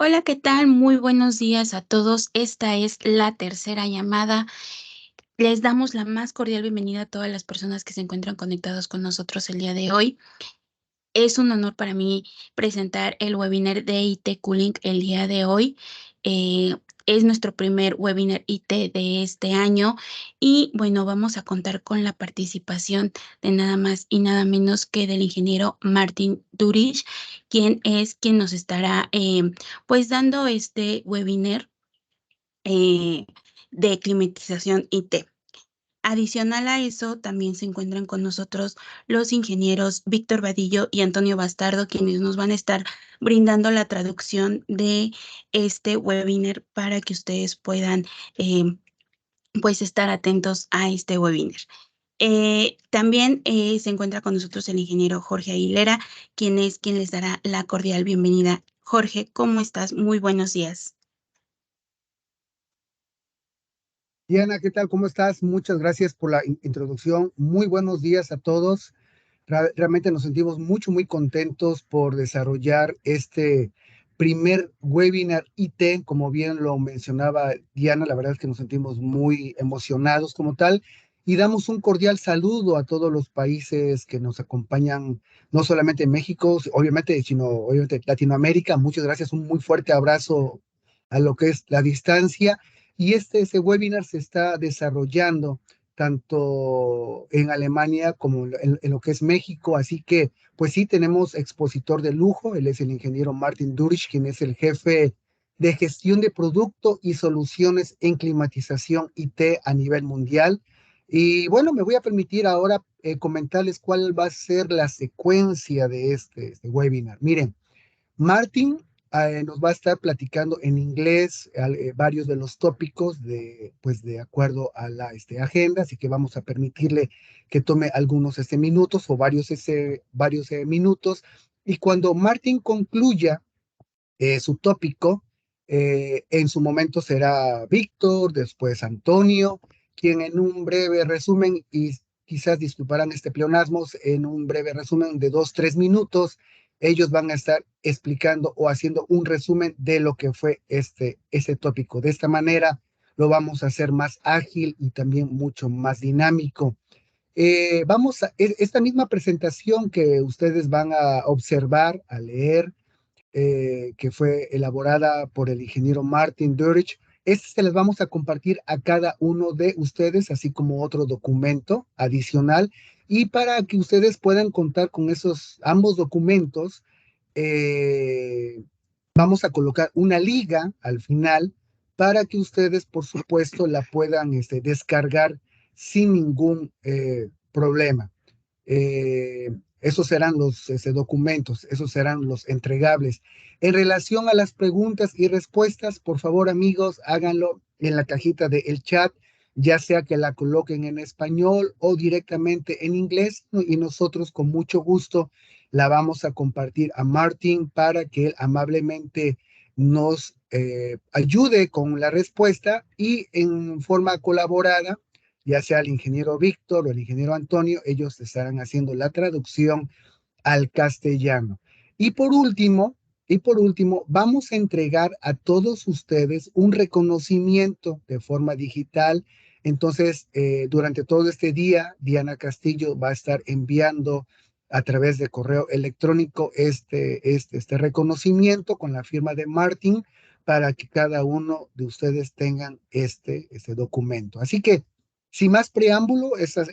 Hola, ¿qué tal? Muy buenos días a todos. Esta es la tercera llamada. Les damos la más cordial bienvenida a todas las personas que se encuentran conectados con nosotros el día de hoy. Es un honor para mí presentar el webinar de IT Cooling el día de hoy. Eh, es nuestro primer webinar IT de este año y bueno, vamos a contar con la participación de nada más y nada menos que del ingeniero Martin Durich, quien nos estará pues dando este webinar eh, de climatización IT. Adicional a eso, también se encuentran con nosotros los ingenieros Víctor Vadillo y Antonio Bastardo, quienes nos van a estar brindando la traducción de este webinar para que ustedes puedan eh, pues estar atentos a este webinar. También se encuentra con nosotros el ingeniero Jorge Aguilera, quien les dará la cordial bienvenida. Jorge, ¿cómo estás? Muy buenos días. Diana, ¿qué tal? ¿Cómo estás? Muchas gracias por la introducción. Muy buenos días a todos. Realmente nos sentimos muy contentos por desarrollar este primer webinar IT. Como bien lo mencionaba Diana, la verdad es que nos sentimos muy emocionados como tal y damos un cordial saludo a todos los países que nos acompañan, no solamente en México, obviamente, sino obviamente Latinoamérica. Muchas gracias, un muy fuerte abrazo a lo que es la distancia. Y ese webinar se está desarrollando tanto en Alemania como en lo que es México. Así que, pues sí, tenemos expositor de lujo. Él es el ingeniero Martin Durich, quien es el jefe de gestión de producto y soluciones en climatización IT a nivel mundial. Y bueno, me voy a permitir ahora comentarles cuál va a ser la secuencia de este webinar. Miren, Martin nos va a estar platicando en inglés varios de los tópicos pues de acuerdo a la agenda, así que vamos a permitirle que tome algunos minutos o varios minutos. Y cuando Martin concluya su tópico, en su momento será Víctor, después Antonio, quien en un breve resumen, y quizás disculparán este pleonasmo, en un breve resumen de 2, 3 minutos, ellos van a estar explicando o haciendo un resumen de lo que fue ese tópico. De esta manera lo vamos a hacer más ágil y también mucho más dinámico. Esta misma presentación que ustedes van a observar, a leer, que fue elaborada por el ingeniero Martin Durich. Se les vamos a compartir a cada uno de ustedes, así como otro documento adicional. Y para que ustedes puedan contar con ambos documentos, eh, vamos a colocar una liga al final para que ustedes, por supuesto, la puedan descargar sin ningún problema. Esos serán los documentos, esos serán los entregables. En relación a las preguntas y respuestas, por favor, amigos, háganlo en la cajita del chat, ya sea que la coloquen en español o directamente en inglés, ¿no? Y nosotros con mucho gusto la vamos a compartir a Martin para que él amablemente nos ayude con la respuesta y en forma colaborada, ya sea el ingeniero Víctor o el ingeniero Antonio, ellos estarán haciendo la traducción al castellano. Y por último, vamos a entregar a todos ustedes un reconocimiento de forma digital. Entonces, durante todo este día, Diana Castillo va a estar enviando a través de correo electrónico este reconocimiento con la firma de Martin para que cada uno de ustedes tengan este documento. Así que sin más preámbulo, está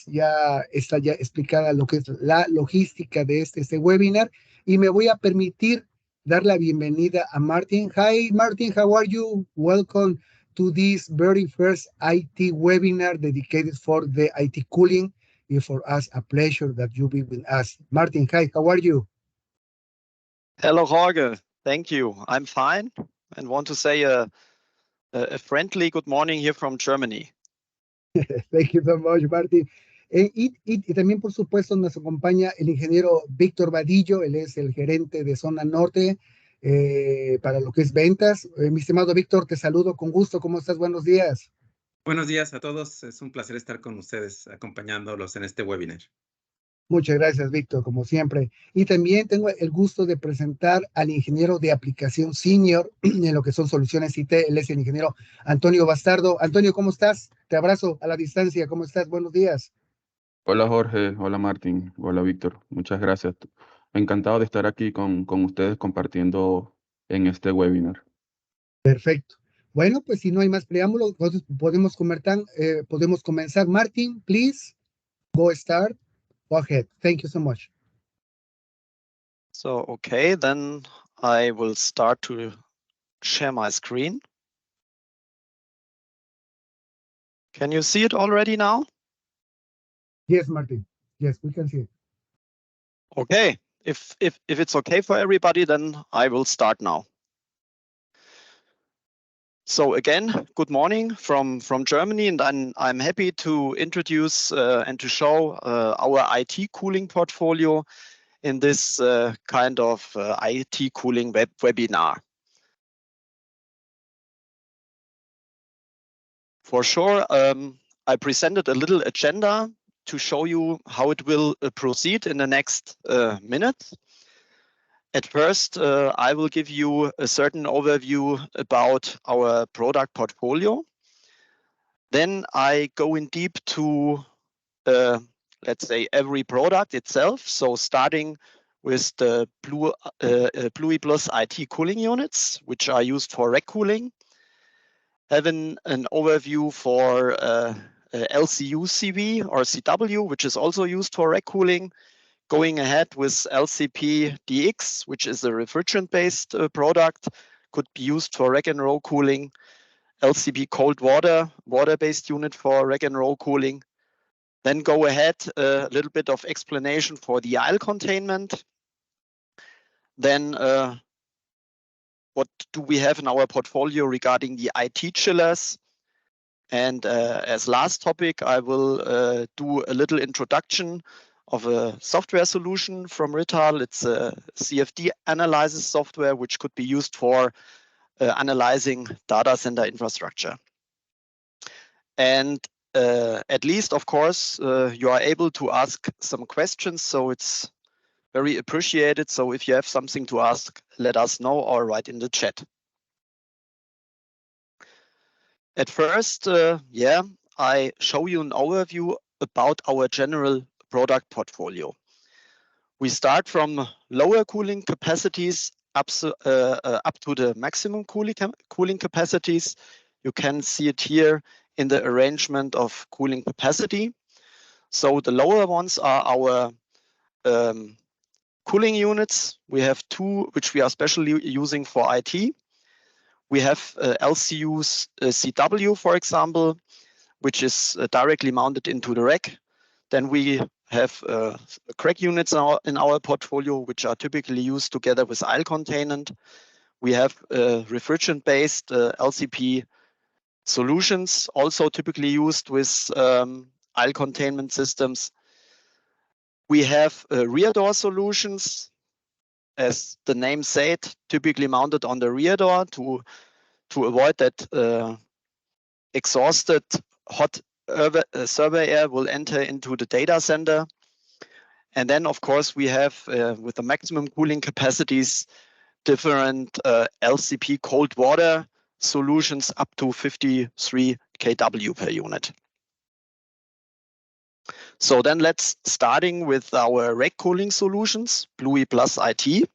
ya explicada lo que es la logística de este webinar y me voy a permitir dar la bienvenida a Martin. Hi, Martin, how are you? Welcome to this very first IT webinar dedicated for the IT cooling. It's for us a pleasure that you be with us. Martin, hi, how are you? Hello, Jorge. Thank you. I'm fine and want to say a friendly good morning here from Germany. Thank you so much, Martin. Y también, por supuesto, nos acompaña el ingeniero Víctor Vadillo, él es el gerente de Zona Norte para lo que es ventas. Mi estimado Víctor, te saludo con gusto. ¿Cómo estás? Buenos días. Buenos días a todos. Es un placer estar con ustedes acompañándolos en este webinar. Muchas gracias, Víctor, como siempre. Y también tengo el gusto de presentar al ingeniero de aplicación senior en lo que son soluciones IT. Él es el ingeniero Antonio Bastardo. Antonio, ¿cómo estás? Te abrazo a la distancia. ¿Cómo estás? Buenos días. Hola Jorge, hola Martín, hola Víctor, muchas gracias. Encantado de estar aquí con ustedes compartiendo en este webinar. Perfecto. Bueno, pues si no hay más preámbulos, entonces podemos comenzar. Martin, please, go start. Go ahead. Thank you so much. So, okay, then I will start to share my screen. Can you see it already now? Yes, Martin. Yes, we can see it. Okay, if it's okay for everybody, then I will start now. So again, good morning from Germany, and I'm happy to introduce and to show our IT cooling portfolio in this kind of IT cooling webinar. For sure, I presented a little agenda to show you how it will proceed in the next minutes. At first, I will give you a certain overview about our product portfolio. Then I go in deep to, let's say, every product itself. So starting with the Bluey Plus IT cooling units, which are used for rack cooling. Having an overview for LCU CV or CW, which is also used for rack cooling. Going ahead with LCP DX, which is a refrigerant-based product, could be used for rack and roll cooling. LCP cold water, water-based unit for rack and roll cooling. Then go ahead, a little bit of explanation for the aisle containment. Then what do we have in our portfolio regarding the IT chillers? And as last topic, I will do a little introduction of a software solution from Rittal. It's a CFD analysis software, which could be used for analyzing data center infrastructure. And at least, of course, you are able to ask some questions, so it's very appreciated. So if you have something to ask, let us know or write in the chat. At first, I show you an overview about our general product portfolio. We start from lower cooling capacities up to the maximum cooling capacities. You can see it here in the arrangement of cooling capacity. So the lower ones are our cooling units. We have two, which we are specially using for IT. We have LCUs CW, for example, which is directly mounted into the rack. Then we have crack units in our portfolio, which are typically used together with aisle containment. We have refrigerant-based LCP solutions, also typically used with aisle containment systems. We have rear door solutions, as the name said, typically mounted on the rear door to avoid that exhausted hot server air will enter into the data center. And then, of course, we have, with the maximum cooling capacities, different LCP cold water solutions up to 53 kW per unit. So then let's starting with our rack cooling solutions, Bluey Plus IT.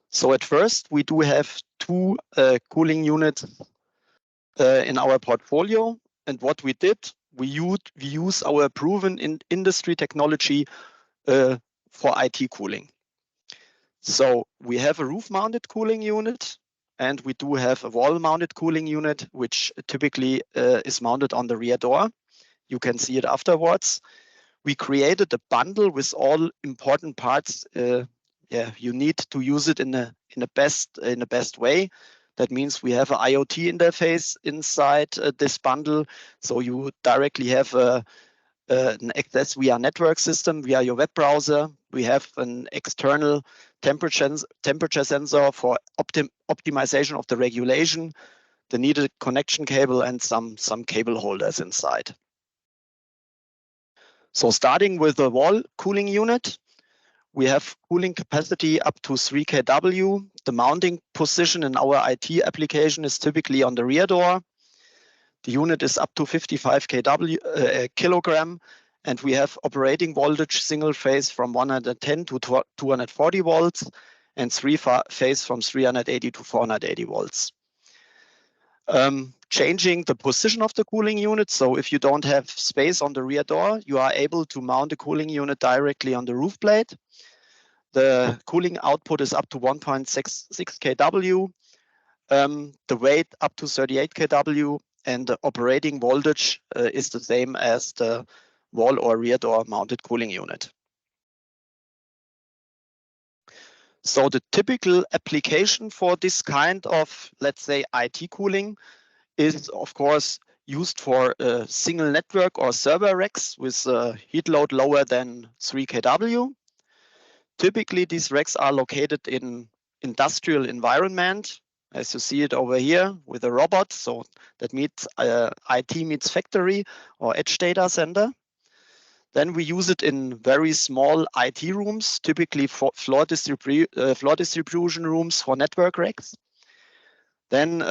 So at first, we do have two cooling units in our portfolio. And what we did, we use our proven industry technology for IT cooling. So we have a roof-mounted cooling unit, and we do have a wall-mounted cooling unit, which typically is mounted on the rear door. You can see it afterwards. We created a bundle with all important parts. You need to use it in the best way. That means we have an IoT interface inside this bundle, so you directly have an access via network system via your web browser. We have an external temperature sensor for optimization of the regulation, the needed connection cable, and some cable holders inside. So starting with the wall cooling unit, we have cooling capacity up to 3 kW. The mounting position in our IT application is typically on the rear door. The unit is up to 55 kilogram, and we have operating voltage single phase from 110 to 240 volts and phase from 380 to 480 volts. Changing the position of the cooling unit. So if you don't have space on the rear door, you are able to mount the cooling unit directly on the roof plate. The cooling output is up to 1.66 kW, the weight up to 38 kW, and the operating voltage is the same as the wall or rear door mounted cooling unit. So the typical application for this kind of, let's say, IT cooling is, of course, used for a single network or server racks with a heat load lower than 3 kW. Typically, these racks are located in industrial environment, as you see it over here with a robot. So that means IT meets factory or edge data center. Then we use it in very small IT rooms, typically for floor distribution rooms for network racks. Then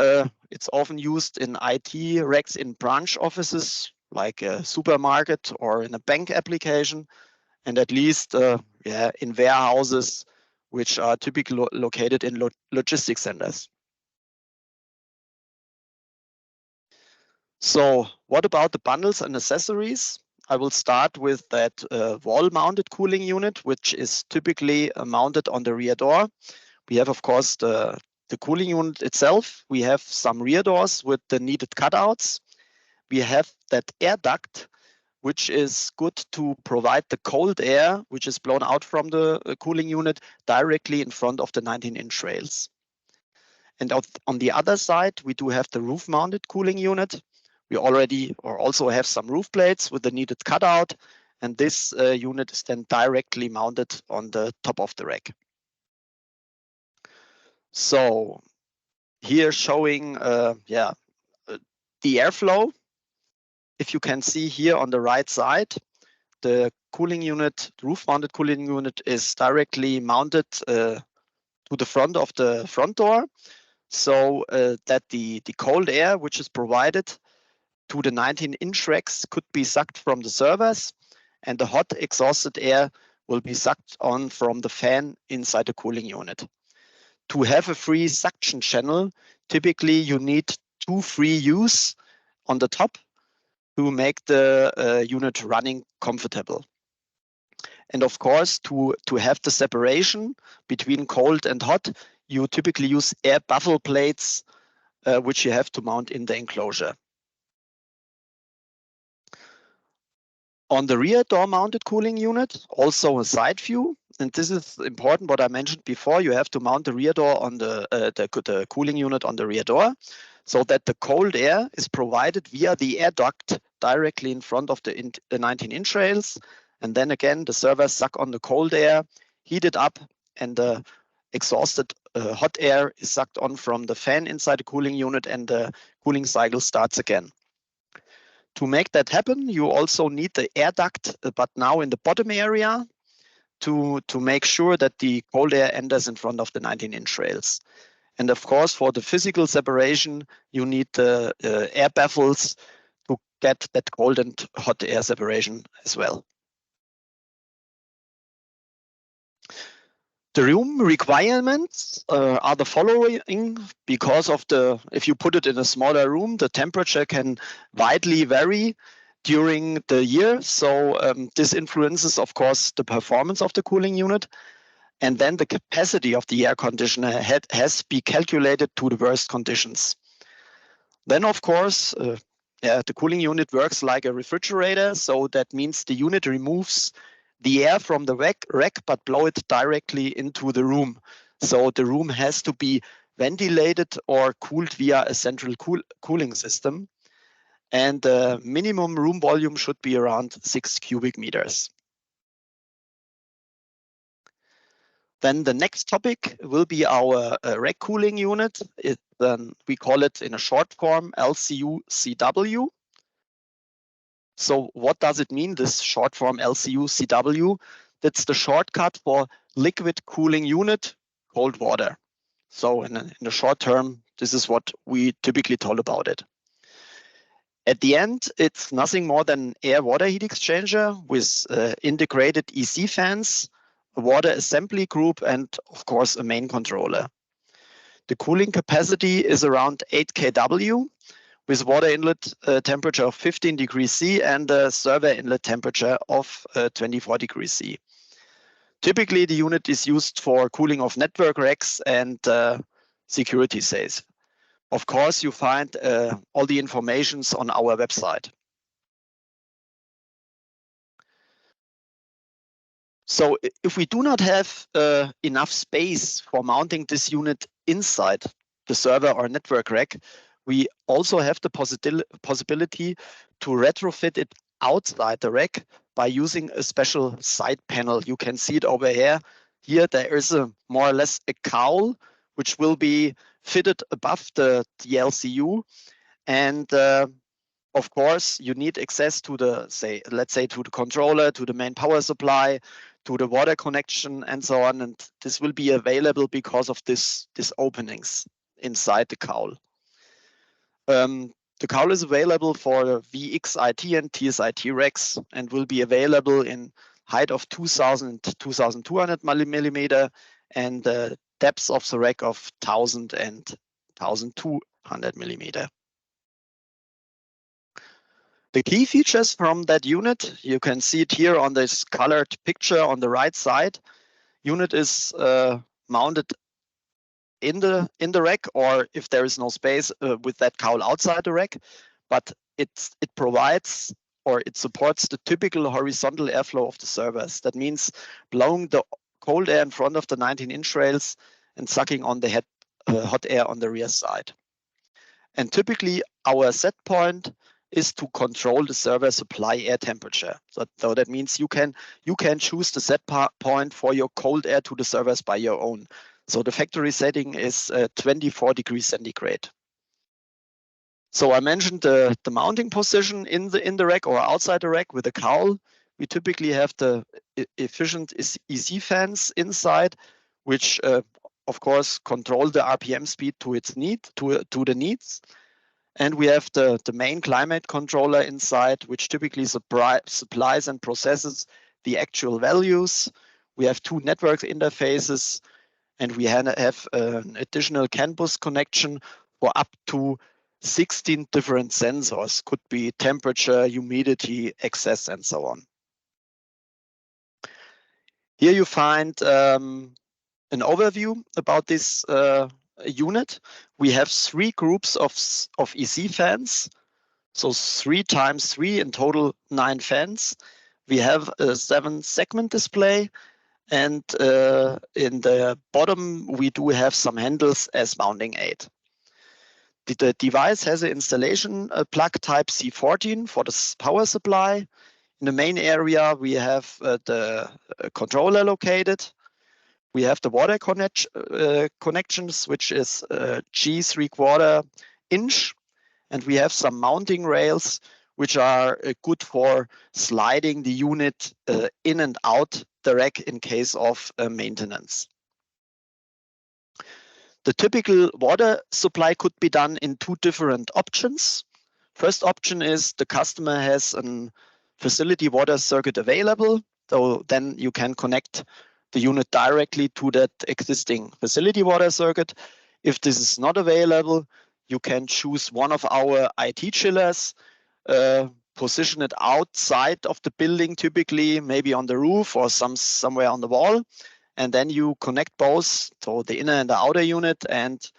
it's often used in IT racks in branch offices, like a supermarket or in a bank application, and at least in warehouses, which are typically located in logistics centers. So what about the bundles and accessories? I will start with that wall-mounted cooling unit, which is typically mounted on the rear door. We have, of course, the cooling unit itself. We have some rear doors with the needed cutouts. We have that air duct, which is good to provide the cold air, which is blown out from the cooling unit directly in front of the 19-inch rails. And on the other side, we do have the roof-mounted cooling unit. We also have some roof plates with the needed cutout, and this unit is then directly mounted on the top of the rack. So here showing the airflow. If you can see here on the right side, the cooling unit, roof-mounted cooling unit, is directly mounted to the front of the front door, so that the cold air which is provided to the 19-inch racks could be sucked from the servers, and the hot exhausted air will be sucked on from the fan inside the cooling unit. To have a free suction channel, typically you need 2 free U's on the top to make the unit running comfortable. And of course, to have the separation between cold and hot, you typically use air baffle plates, which you have to mount in the enclosure. On the rear door mounted cooling unit, also a side view, and this is important what I mentioned before, you have to mount the rear door on the cooling unit on the rear door, so that the cold air is provided via the air duct directly in front of the 19-inch rails. And then again, the servers suck on the cold air, heat it up, and the exhausted hot air is sucked on from the fan inside the cooling unit, and the cooling cycle starts again. To make that happen, you also need the air duct, but now in the bottom area, to make sure that the cold air enters in front of the 19-inch rails. And of course, for the physical separation, you need the air baffles to get that cold and hot air separation as well. The room requirements are the following. Because of if you put it in a smaller room, the temperature can widely vary during the year. So this influences, of course, the performance of the cooling unit. And then the capacity of the air conditioner has to be calculated to the worst conditions. Then, of course, the cooling unit works like a refrigerator. So that means the unit removes the air from the rack, but blow it directly into the room. So the room has to be ventilated or cooled via a central cooling system. And the minimum room volume should be around 6 cubic meters. Then the next topic will be our rack cooling unit. We call it in a short form LCU-CW. So what does it mean, this short form LCU-CW? That's the shortcut for liquid cooling unit, cold water. So in the short term, this is what we typically told about it. At the end, it's nothing more than air-water heat exchanger with integrated EC fans, a water assembly group, and of course, a main controller. The cooling capacity is around 8 kW with water inlet temperature of 15 degrees C and a server inlet temperature of 24 degrees C. Typically, the unit is used for cooling of network racks and security safes. Of course, you find all the informations on our website. So if we do not have enough space for mounting this unit inside the server or network rack, we also have the possibility to retrofit it outside the rack by using a special side panel. You can see it over here. Here there is a more or less a cowl which will be fitted above the LCU, and of course you need access to the let's say to the controller, to the main power supply, to the water connection, and so on. And this will be available because of these openings inside the cowl. The cowl is available for VXIT and TSIT racks and will be available in height of 2000 to 2200 millimeter and depths of the rack of 1000 and 1200 millimeter. The key features from that unit, you can see it here on this colored picture on the right side. Unit is mounted in the rack, or if there is no space, with that cowl outside the rack, but it provides or it supports the typical horizontal airflow of the servers. That means blowing the cold air in front of the 19-inch rails and sucking on the hot air on the rear side. And typically our set point is to control the server supply air temperature. So that means you can choose the set point for your cold air to the servers by your own. So the factory setting is 24 degrees centigrade. So I mentioned the mounting position in the rack or outside the rack with a cowl. We typically have the efficient EC fans inside, which of course control the RPM speed to its to the needs. And we have the main climate controller inside, which typically supplies and processes the actual values. We have two network interfaces, and we have an additional CAN bus connection for up to 16 different sensors. Could be temperature, humidity, access, and so on. Here you find an overview about this unit. We have 3 groups of EC fans, so 3 times 3, in total 9 fans. We have a 7-segment display, and in the bottom we do have some handles as mounting aid. The device has an installation plug type C14 for the power supply. In the main area we have the controller located. We have the water connections, which is G3/4 inch, and we have some mounting rails, which are good for sliding the unit in and out the rack in case of maintenance. The typical water supply could be done in 2 different options. First option is the customer has a facility water circuit available, so then you can connect the unit directly to that existing facility water circuit. If this is not available, you can choose one of our IT chillers, position it outside of the building, typically maybe on the roof or somewhere on the wall, and then you connect both, so the inner and the outer unit, and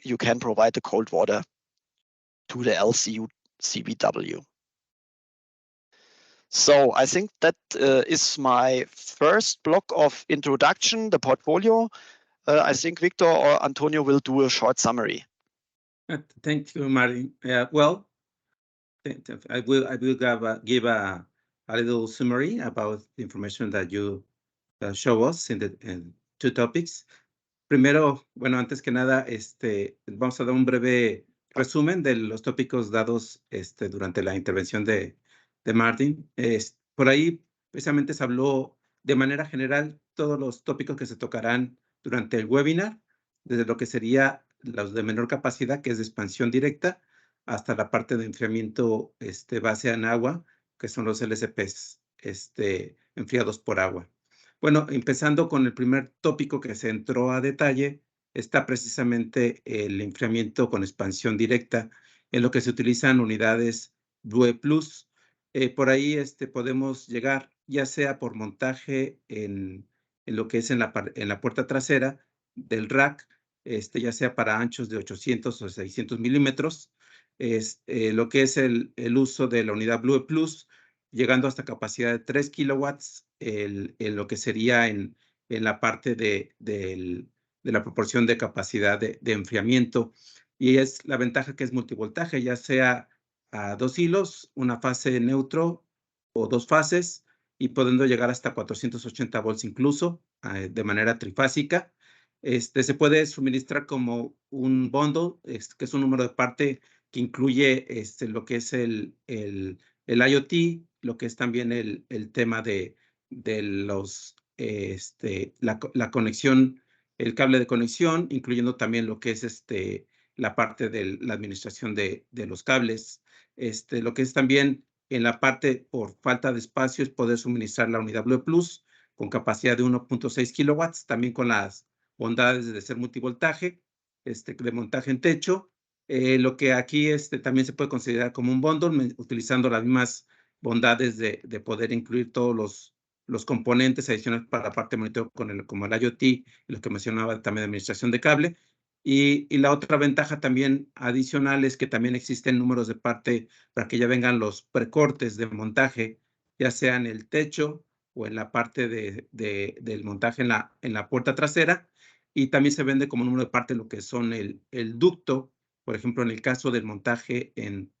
you can provide the cold water to the LCU CBW. So I think that is my first block of introduction, the portfolio. I think Victor or Antonio will do a short summary. Thank you, Martin. Well, I will give a little summary about the information that you show us in 2 topics. Primero, bueno, antes que nada, vamos a dar un breve resumen de los tópicos dados durante la intervención de Martin. Por ahí precisamente se habló de manera general todos los tópicos que se tocarán durante el webinar, desde lo que sería los de menor capacidad, que es de expansión directa, hasta la parte de enfriamiento base en agua, que son los LSPs enfriados por agua. Bueno, empezando con el primer tópico que se entró a detalle, está precisamente el enfriamiento con expansión directa, en lo que se utilizan unidades Blue Plus. Por ahí podemos llegar ya sea por montaje en lo que es en la puerta trasera del rack, ya sea para anchos de 800 o 600 milímetros, lo que es el uso de la unidad Blue Plus, llegando hasta capacidad de 3 kilowatts, en lo que sería en la parte de la proporción de capacidad de enfriamiento. Y es la ventaja que es multivoltaje, ya sea a 2 hilos, una fase neutro o 2 fases, y pudiendo llegar hasta 480 volts incluso, de manera trifásica. Se puede suministrar como un bundle, que es un número de parte que incluye lo que es el IoT, lo que es también el tema de los, la conexión, el cable de conexión, incluyendo también lo que es la parte de la administración de los cables. Lo que es también en la parte por falta de espacio es poder suministrar la unidad Blue Plus con capacidad de 1.6 kilowatts, también con las bondades de ser multivoltaje, de montaje en techo. Lo que aquí también se puede considerar como un bundle, utilizando las mismas bondades de poder incluir todos los componentes adicionales para la parte de monitoreo como el IoT y lo que mencionaba también de administración de cable. Y la otra ventaja también adicional es que también existen números de parte para que ya vengan los precortes de montaje, ya sea en el techo o en la parte del montaje en la puerta trasera. Y también se vende como número de parte lo que son el ducto, por ejemplo, en el caso del montaje en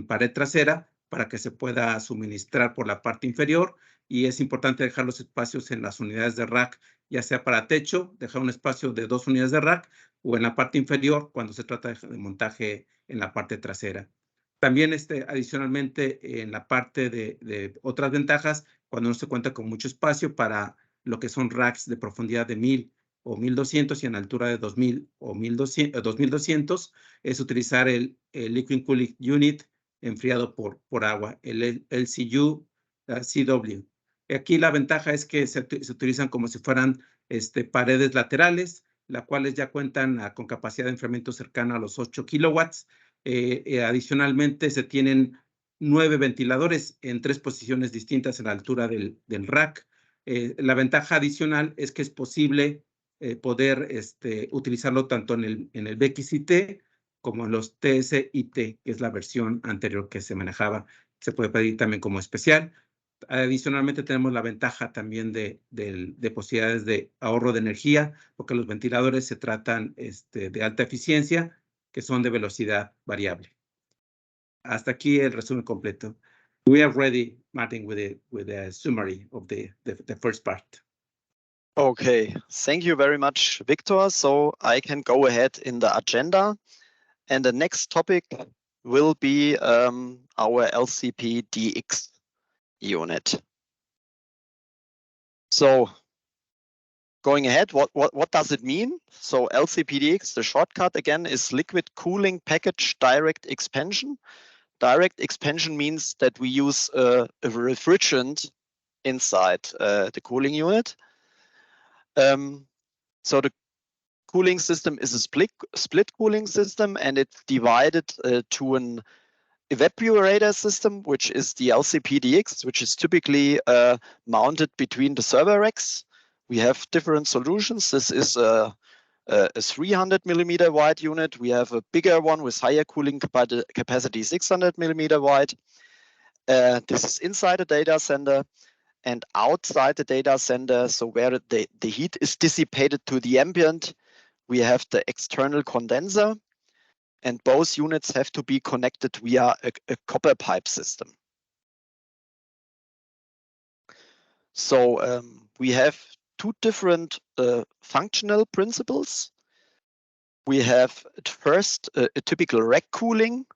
pared trasera, para que se pueda suministrar por la parte inferior. Y es importante dejar los espacios en las unidades de rack, ya sea para techo, dejar un espacio de 2 unidades de rack, o en la parte inferior cuando se trata de montaje en la parte trasera. También adicionalmente en la parte de otras ventajas, cuando no se cuenta con mucho espacio para lo que son racks de profundidad de 1000 o 1200 y en altura de 2000 o 2200, es utilizar el Liquid Cooling Unit enfriado por agua, el LCU CW. Aquí la ventaja es que se utilizan como si fueran paredes laterales, las cuales ya cuentan con capacidad de enfriamiento cercana a los 8 kilowatts. Adicionalmente, se tienen 9 ventiladores en 3 posiciones distintas en la altura del rack. La ventaja adicional es que es posible poder utilizarlo tanto en el BXIT como en los TSIT, que es la versión anterior que se manejaba. Se puede pedir también como especial. Adicionalmente tenemos la ventaja también de posibilidades de ahorro de energía, porque los ventiladores se tratan de alta eficiencia, que son de velocidad variable. Hasta aquí el resumen completo. We are ready, Martin, with a summary of the first part. Okay, thank you very much, Victor. So I can go ahead in the agenda. And the next topic will be our LCP-DX unit. So going ahead, what does it mean? So LCP-DX, the shortcut again, is liquid cooling package direct expansion. Direct expansion means that we use a refrigerant inside the cooling unit. So the cooling system is a split cooling system, and it's divided to an evaporator system, which is the LCP-DX, which is typically mounted between the server racks. We have different solutions. This is a 300 millimeter wide unit. We have a bigger one with higher cooling capacity, 600 millimeter wide. This is inside the data center. And outside the data center, so where the heat is dissipated to the ambient, we have the external condenser, and both units have to be connected via a copper pipe system. So we have two different functional principles. We have at first a typical rack cooling.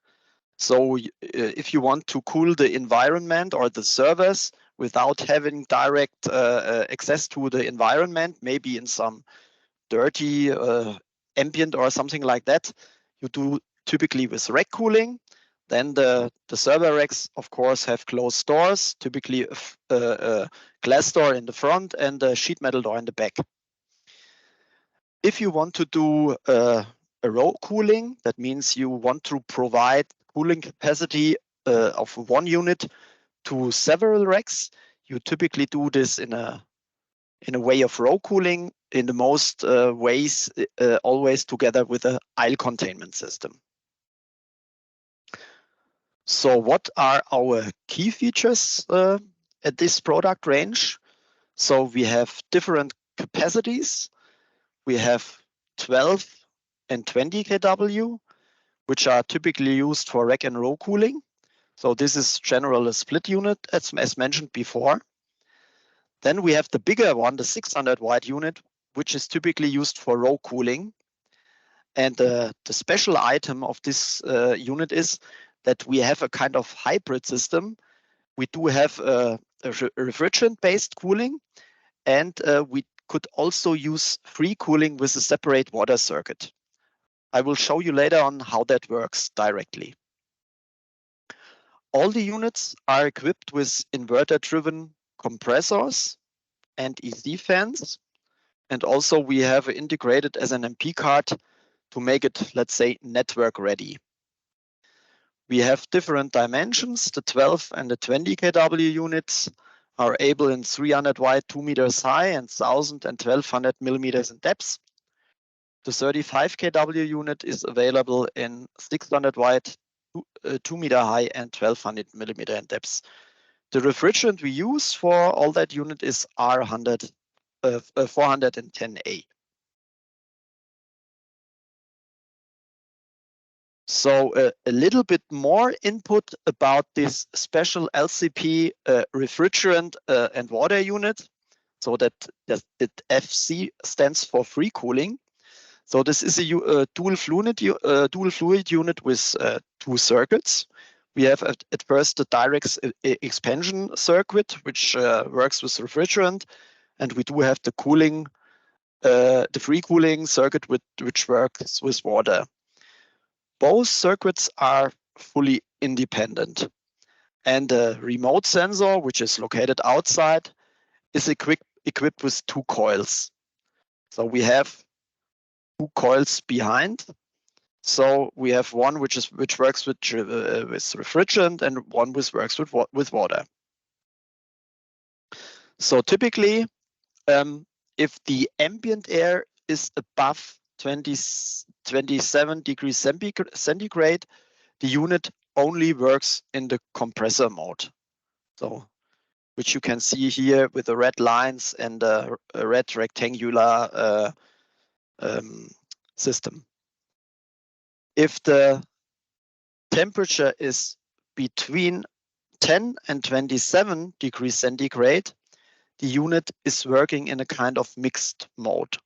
So if you want to cool the environment or the servers without having direct access to the environment, maybe in some dirty ambient or something like that, you do typically with rack cooling. Then the server racks, of course, have closed doors, typically a glass door in the front and a sheet metal door in the back. If you want to do a row cooling, that means you want to provide cooling capacity of one unit to several racks. You typically do this in a way of row cooling, in the most ways, always together with an aisle containment system. So what are our key features at this product range? So we have different capacities. We have 12 and 20 kW, which are typically used for rack and row cooling. So this is generally a split unit, as mentioned before. Then we have the bigger one, the 600 watt unit, which is typically used for row cooling. And the special item of this unit is that we have a kind of hybrid system. We do have a refrigerant-based cooling, and we could also use free cooling with a separate water circuit. I will show you later on how that works directly. All the units are equipped with inverter-driven compressors and EC fans. And also we have integrated SNMP card to make it, let's say, network ready. We have different dimensions. The 12 and the 20 kW units are able in 300 wide, 2 meters high, and 1000 and 1200 millimeters in depth. The 35 kW unit is available in 600 wide, 2 meter high, and 1200 millimeter in depth. The refrigerant we use for all that unit is R410A. So a little bit more input about this special LCP refrigerant and water unit. So that FC stands for free cooling. So this is a dual fluid unit with 2 circuits. We have at first the direct expansion circuit, which works with refrigerant, and we do have the cooling, the free cooling circuit, which works with water. Both circuits are fully independent, and the remote sensor, which is located outside, is equipped with 2 coils. So we have 2 coils behind. So we have one which works with refrigerant and one which works with water. So typically, if the ambient air is above 27 degrees centigrade, the unit only works in the compressor mode. So, which you can see here with the red lines and a red rectangular system. If the temperature is between 10 and 27 degrees centigrade, the unit is working in a kind of mixed mode.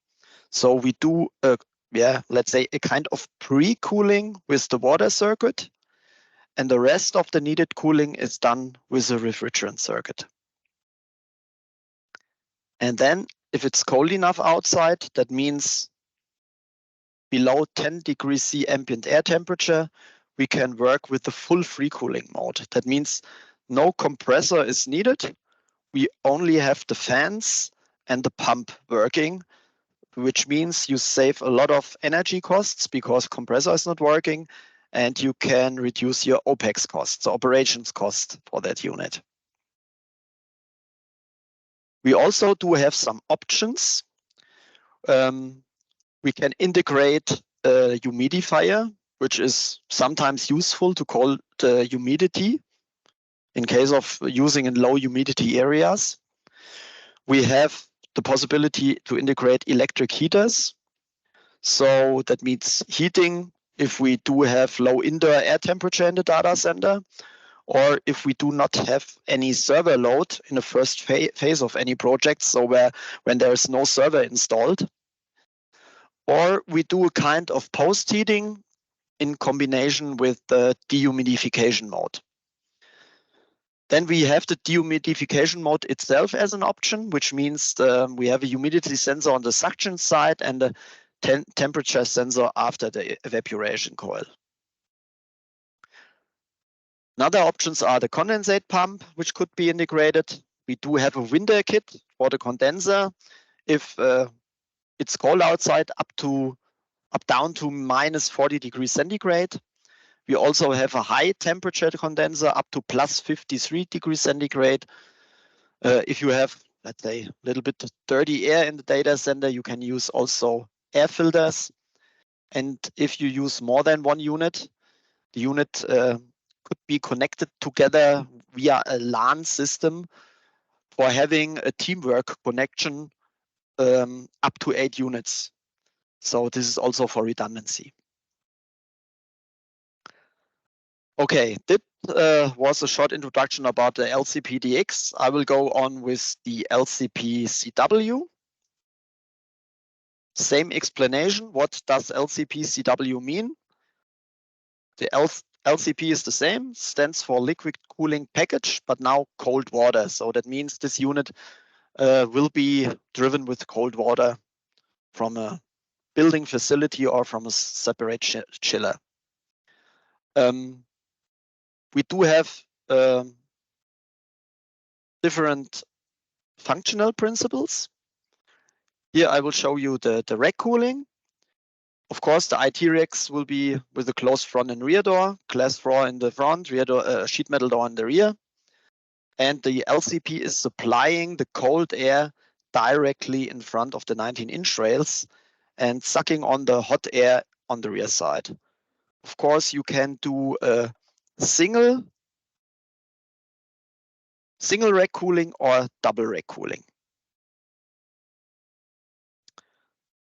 So we do, let's say a kind of pre-cooling with the water circuit, and the rest of the needed cooling is done with the refrigerant circuit. And then if it's cold enough outside, that means below 10 degrees C ambient air temperature, we can work with the full free cooling mode. That means no compressor is needed. We only have the fans and the pump working, which means you save a lot of energy costs because compressor is not working, and you can reduce your OPEX costs, operations cost for that unit. We also do have some options. We can integrate a humidifier, which is sometimes useful to control the humidity in case of using in low humidity areas. We have the possibility to integrate electric heaters. So that means heating if we do have low indoor air temperature in the data center, or if we do not have any server load in the first phase of any project, so when there is no server installed. Or we do a kind of post heating in combination with the dehumidification mode. Then we have the dehumidification mode itself as an option, which means we have a humidity sensor on the suction side and a temperature sensor after the evaporation coil. Another options are the condensate pump, which could be integrated. We do have a winter kit for the condenser if it's cold outside up down to minus 40 degrees centigrade. We also have a high temperature condenser up to plus 53 degrees centigrade. If you have, let's say, a little bit dirty air in the data center, you can use also air filters. And if you use more than one unit, the unit could be connected together via a LAN system for having a teamwork connection up to 8 units. So this is also for redundancy. Okay, that was a short introduction about the LCP-DX. I will go on with the LCP-CW. Same explanation. What does LCP-CW mean? The LCP is the same, stands for liquid cooling package, but now cold water. So that means this unit will be driven with cold water from a building facility or from a separate chiller. We do have different functional principles. Here I will show you the rack cooling. Of course, the IT racks will be with a closed front and rear door, glass door in the front, rear door, sheet metal door in the rear. And the LCP is supplying the cold air directly in front of the 19-inch rails and sucking on the hot air on the rear side. Of course, you can do a single rack cooling or double rack cooling.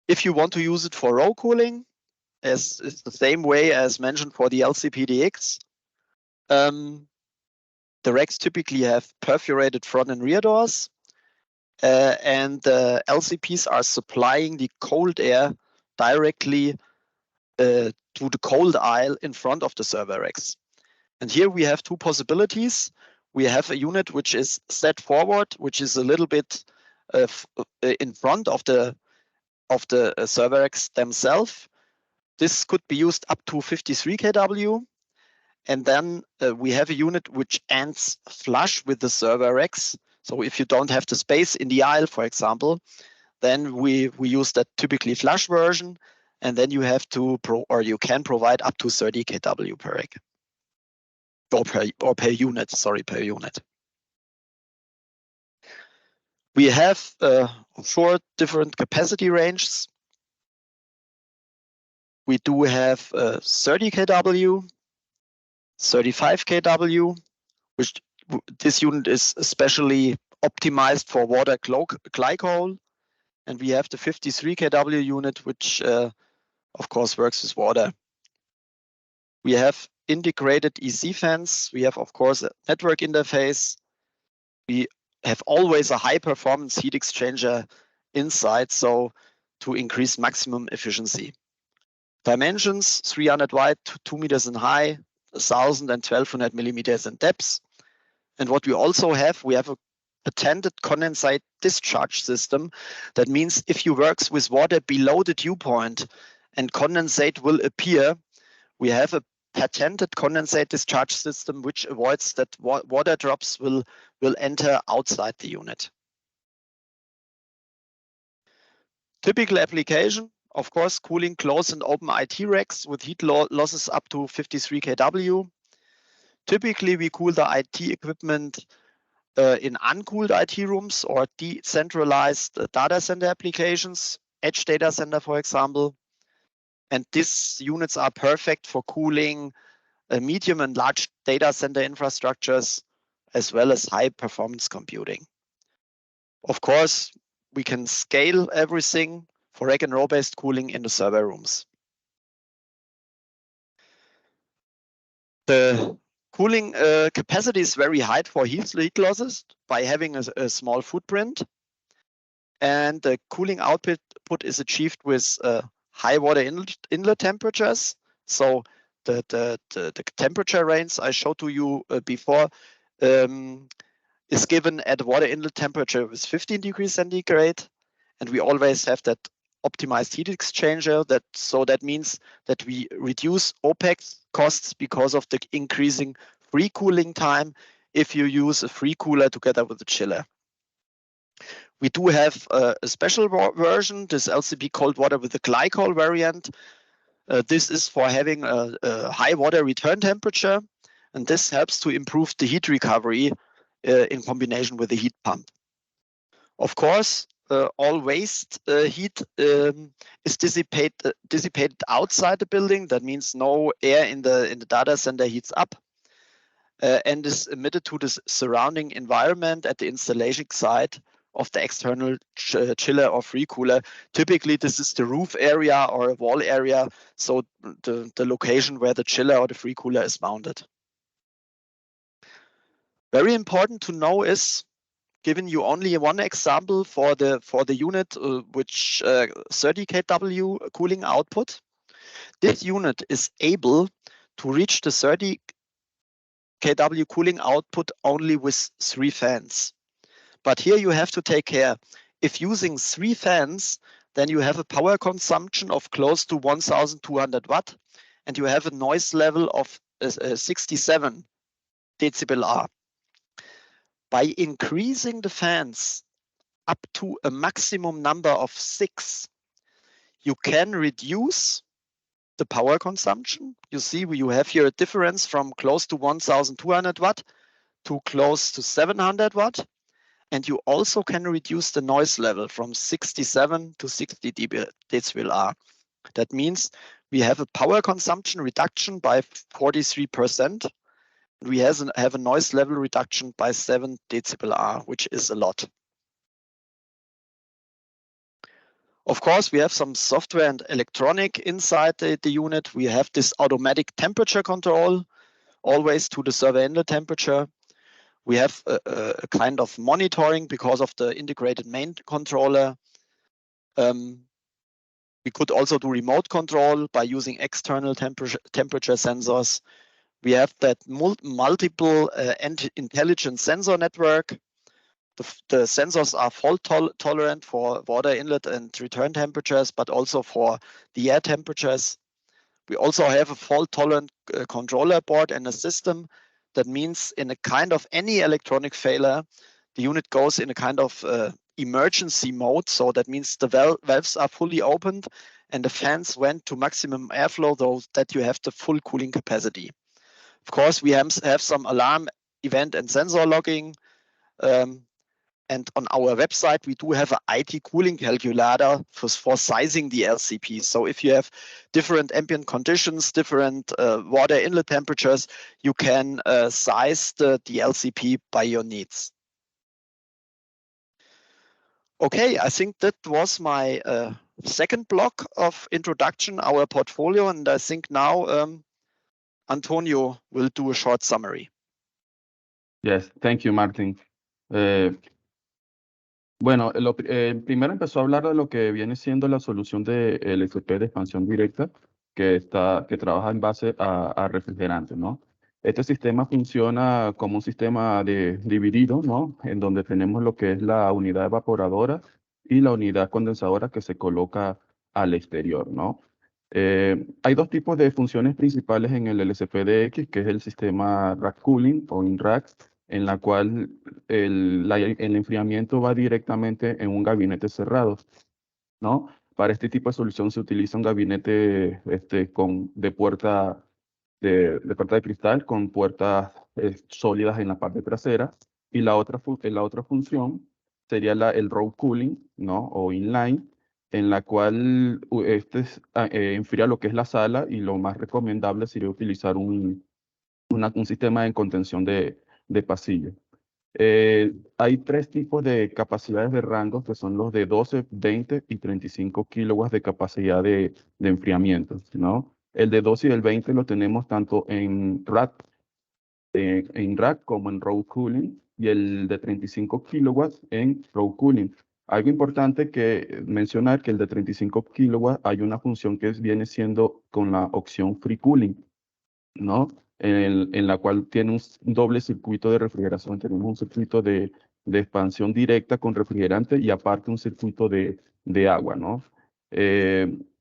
If you want to use it for row cooling, as it's the same way as mentioned for the LCP-DX, the racks typically have perforated front and rear doors, and the LCPs are supplying the cold air directly to the cold aisle in front of the server racks. And here we have two possibilities. We have a unit which is set forward, which is a little bit in front of the server racks themselves. This could be used up to 53 kW. And then we have a unit which ends flush with the server racks. So if you don't have the space in the aisle, for example, then we use that typically flush version. And then you have to you can provide up to 30 kW per rack. Or per unit, sorry, per unit. We have 4 different capacity ranges. We do have 30 kW, 35 kW, which this unit is especially optimized for water glycol. And we have the 53 kW unit, which of course works with water. We have integrated EC fans. We have, of course, a network interface. We have always a high performance heat exchanger inside, so to increase maximum efficiency. Dimensions 300 wide, 2 meters in high, 1,000 and 1,200 millimeters in depth. And what we also have, we have a patented condensate discharge system. That means if you work with water below the dew point and condensate will appear, we have a patented condensate discharge system which avoids that water drops will enter outside the unit. Typical application, of course, cooling closed and open IT racks with heat losses up to 53 kW. Typically, we cool the IT equipment in uncooled IT rooms or decentralized data center applications, edge data center, for example. And these units are perfect for cooling medium and large data center infrastructures, as well as high performance computing. Of course, we can scale everything for rack and row based cooling in the server rooms. The cooling capacity is very high for heat losses by having a small footprint. And the cooling output is achieved with high water inlet temperatures, So the temperature range I showed to you before is given at water inlet temperature with 15 degrees centigrade, and we always have that optimized heat exchanger. That means that we reduce OPEX costs because of the increasing free cooling time if you use a free cooler together with a chiller. We do have a special version, this LCP cold water with the glycol variant. This is for having a high water return temperature, and this helps to improve the heat recovery in combination with the heat pump. Of course, all waste heat is dissipated outside the building. That means no air in the data center heats up and is emitted to the surrounding environment at the installation site of the external chiller or free cooler. Typically, this is the roof area or a wall area, so the location where the chiller or the free cooler is mounted. Very important to know is, giving you only one example for the unit which 30 kW cooling output. This unit is able to reach the 30 kW cooling output only with 3 fans. But here you have to take care. If using 3 fans, then you have a power consumption of close to 1,200 watt, and you have a noise level of 67 dBr. By increasing the fans up to a maximum number of 6, you can reduce the power consumption. You see, you have here a difference from close to 1,200 watt to close to 700 watt. And you also can reduce the noise level from 67 to 60 dBr. That means we have a power consumption reduction by 43%. We have a noise level reduction by 7 dBr, which is a lot. Of course, we have some software and electronic inside the unit. We have this automatic temperature control, always to the server inlet temperature. We have a kind of monitoring because of the integrated main controller. We could also do remote control by using external temperature sensors. We have that multiple intelligent sensor network. The sensors are fault tolerant for water inlet and return temperatures, but also for the air temperatures. We also have a fault tolerant controller board and a system. That means in a kind of any electronic failure, the unit goes in a kind of emergency mode. So that means the valves are fully opened and the fans went to maximum airflow, though that you have the full cooling capacity. Of course, we have some alarm, event, and sensor logging. And on our website, we do have an IT cooling calculator for sizing the LCP. So if you have different ambient conditions, different water inlet temperatures, you can size the LCP by your needs. Okay, I think that was my second block of introduction, our portfolio. And I think now Antonio will do a short summary. Yes, thank you, Martin. Bueno, primero empezó a hablar de lo que viene siendo la solución de LCP de expansión directa que trabaja en base a refrigerantes, ¿no? Este sistema funciona como un sistema dividido, ¿no? En donde tenemos lo que es la unidad evaporadora y la unidad condensadora que se coloca al exterior, ¿no? Hay dos tipos de funciones principales en el LCP-DX, que es el sistema rack cooling o in-rack, en la cual el enfriamiento va directamente en un gabinete cerrado, ¿no? Para este tipo de solución se utiliza un gabinete de puerta de cristal con puertas sólidas en la parte trasera, y la otra función sería el row cooling, ¿no? O inline, en la cual enfría lo que es la sala, y lo más recomendable sería utilizar un sistema de contención de pasillo. Hay 3 tipos de capacidades de rango, que son los de 12, 20 y 35 kilowatts de capacidad de enfriamiento, ¿no? El de 12 y el 20 lo tenemos tanto en rack como en row cooling, y el de 35 kilowatts en row cooling. Algo importante que mencionar que el de 35 kilowatts hay una función que viene siendo con la opción free cooling, ¿no? En la cual tiene un doble circuito de refrigeración. Tenemos un circuito de expansión directa con refrigerante y aparte un circuito de agua, ¿no?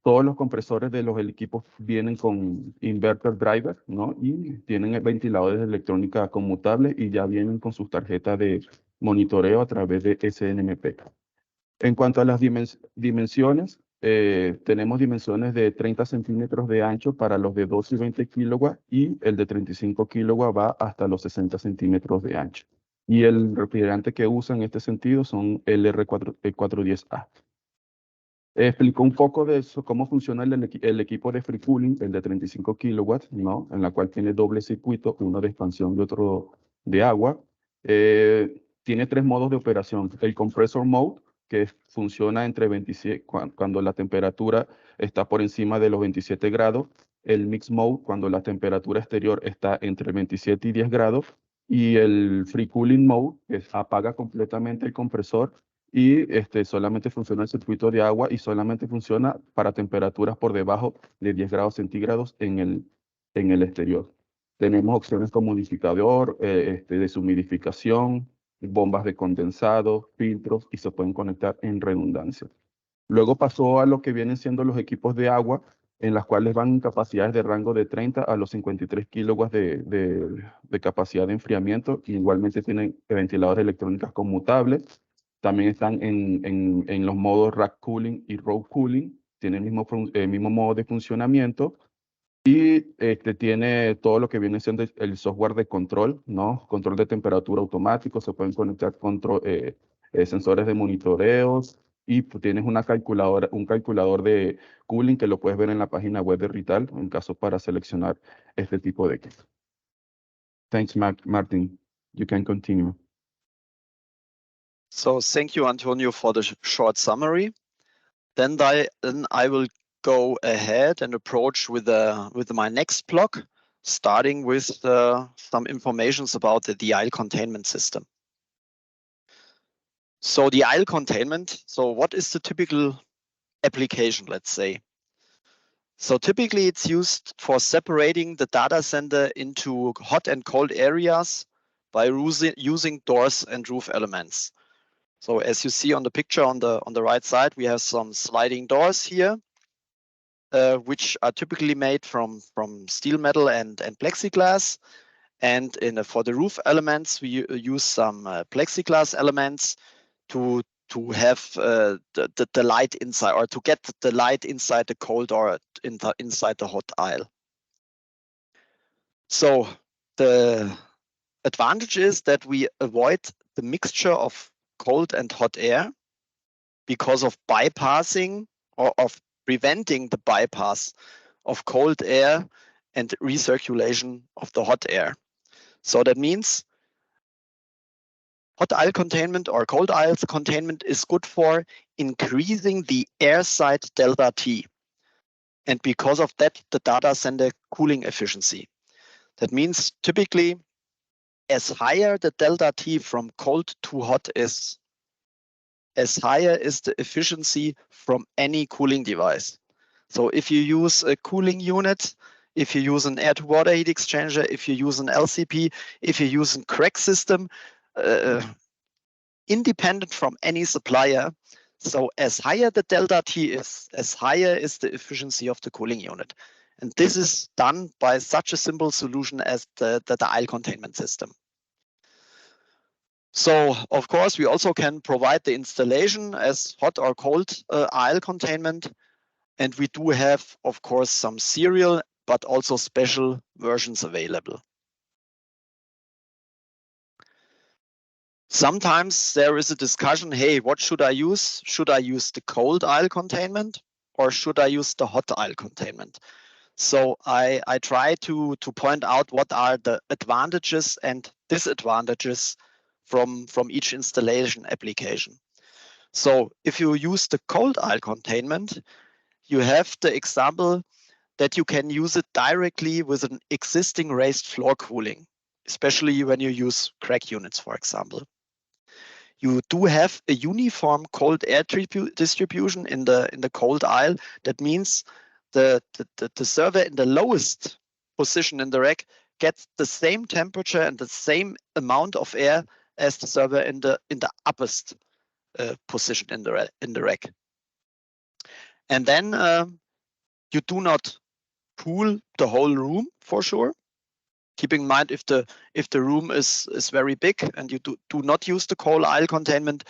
Todos los compresores de los equipos vienen con inverter driver, ¿no? Y tienen ventiladores de electrónica conmutables y ya vienen con sus tarjetas de monitoreo a través de SNMP. En cuanto a las dimensiones, tenemos dimensiones de 30 centímetros de ancho para los de 12 y 20 kilowatts y el de 35 kilowatts va hasta los 60 centímetros de ancho. Y el refrigerante que usa en este sentido son el R410A. Explico un poco de eso, cómo funciona el equipo de free cooling, el de 35 kilowatts, ¿no? En la cual tiene doble circuito, uno de expansión y otro de agua. Tiene 3 modos de operación. El compressor mode, que funciona entre 27, cuando la temperatura está por encima de los 27 grados. El mix mode, cuando la temperatura exterior está entre 27 y 10 grados. Y el free cooling mode, que apaga completamente el compresor y solamente funciona el circuito de agua y solamente funciona para temperaturas por debajo de 10 grados centígrados en el exterior. Tenemos opciones como modificador, deshumidificación, bombas de condensado, filtros y se pueden conectar en redundancia. Luego pasó a lo que vienen siendo los equipos de agua, en las cuales van capacidades de rango de 30 a los 53 kilowatts de capacidad de enfriamiento. Igualmente tienen ventiladores electrónicos conmutables. También están en los modos rack cooling y row cooling. Tiene el mismo modo de funcionamiento. Y tiene todo lo que viene siendo el software de control, ¿no? Control de temperatura automático. Se pueden conectar sensores de monitoreos. Y tienes un calculador de cooling que lo puedes ver en la página web de Rittal, en caso para seleccionar este tipo de equipo. Thanks, Martin. You can continue. So thank you, Antonio, for the short summary. Then I will go ahead and approach with my next block, starting with some informations about the aisle containment system. So the aisle containment, so what is the typical application, let's say? So typically it's used for separating the data center into hot and cold areas by using doors and roof elements. So as you see on the picture on the right side, we have some sliding doors here, which are typically made from steel, metal, and plexiglass. And for the roof elements, we use some plexiglass elements to have the light inside, or to get the light inside the cold or inside the hot aisle. So the advantage is that we avoid the mixture of cold and hot air because of bypassing or of preventing the bypass of cold air and recirculation of the hot air. So that means hot aisle containment or cold aisles containment is good for increasing the air side delta T. And because of that, the data center cooling efficiency. That means typically as higher the delta T from cold to hot is, as higher is the efficiency from any cooling device. So if you use a cooling unit, if you use an air-to-water heat exchanger, if you use an LCP, if you use a crack system, independent from any supplier, so as higher the delta T is, as higher is the efficiency of the cooling unit. And this is done by such a simple solution as the aisle containment system. So, of course, we also can provide the installation as hot or cold aisle containment. And we do have, of course, some serial, but also special versions available. Sometimes there is a discussion, hey, what should I use? Should I use the cold aisle containment or should I use the hot aisle containment? So I try to point out what are the advantages and disadvantages from each installation application. So if you use the cold aisle containment, you have the example that you can use it directly with an existing raised floor cooling, especially when you use crack units, for example. you do have a uniform cold air distribution in the cold aisle. That means the server in the lowest position in the rack gets the same temperature and the same amount of air as the server in the uppermost position in the rack. And then you do not cool the whole room for sure. Keep in mind if the room is very big and you do not use the cold aisle containment,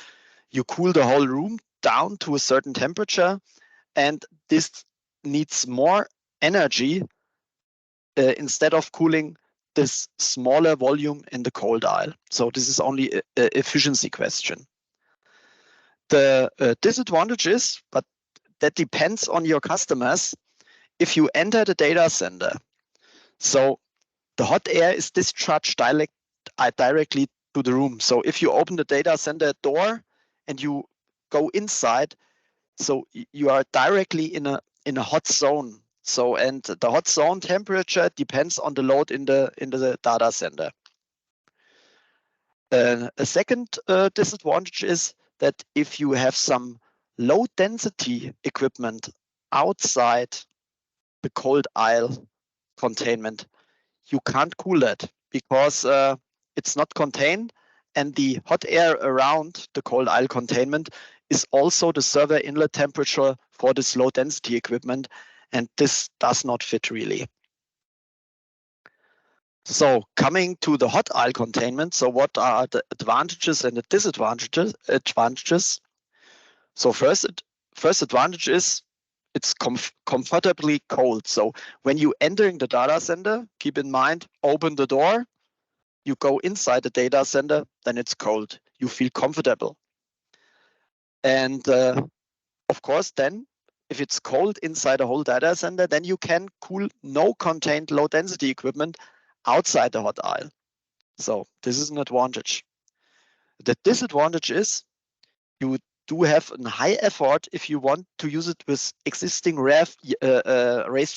you cool the whole room down to a certain temperature, and this needs more energy instead of cooling this smaller volume in the cold aisle. So this is only an efficiency question. The disadvantage is, but that depends on your customers, if you enter the data center. So the hot air is discharged directly to the room. So if you open the data center door and you go inside, so you are directly in a hot zone. So, and the hot zone temperature depends on the load in the data center. A second disadvantage is that if you have some low density equipment outside the cold aisle containment, you can't cool that because it's not contained, and the hot air around the cold aisle containment is also the server inlet temperature for this low density equipment, and this does not fit really. So coming to the hot aisle containment, so what are the advantages and the disadvantages? So first advantage is it's comfortably cold. So when you entering the data center, keep in mind, open the door, you go inside the data center, then it's cold. You feel comfortable. And of course, then if it's cold inside the whole data center, then you can cool no contained low density equipment outside the hot aisle. So this is an advantage. The disadvantage is you do have a high effort if you want to use it with existing raised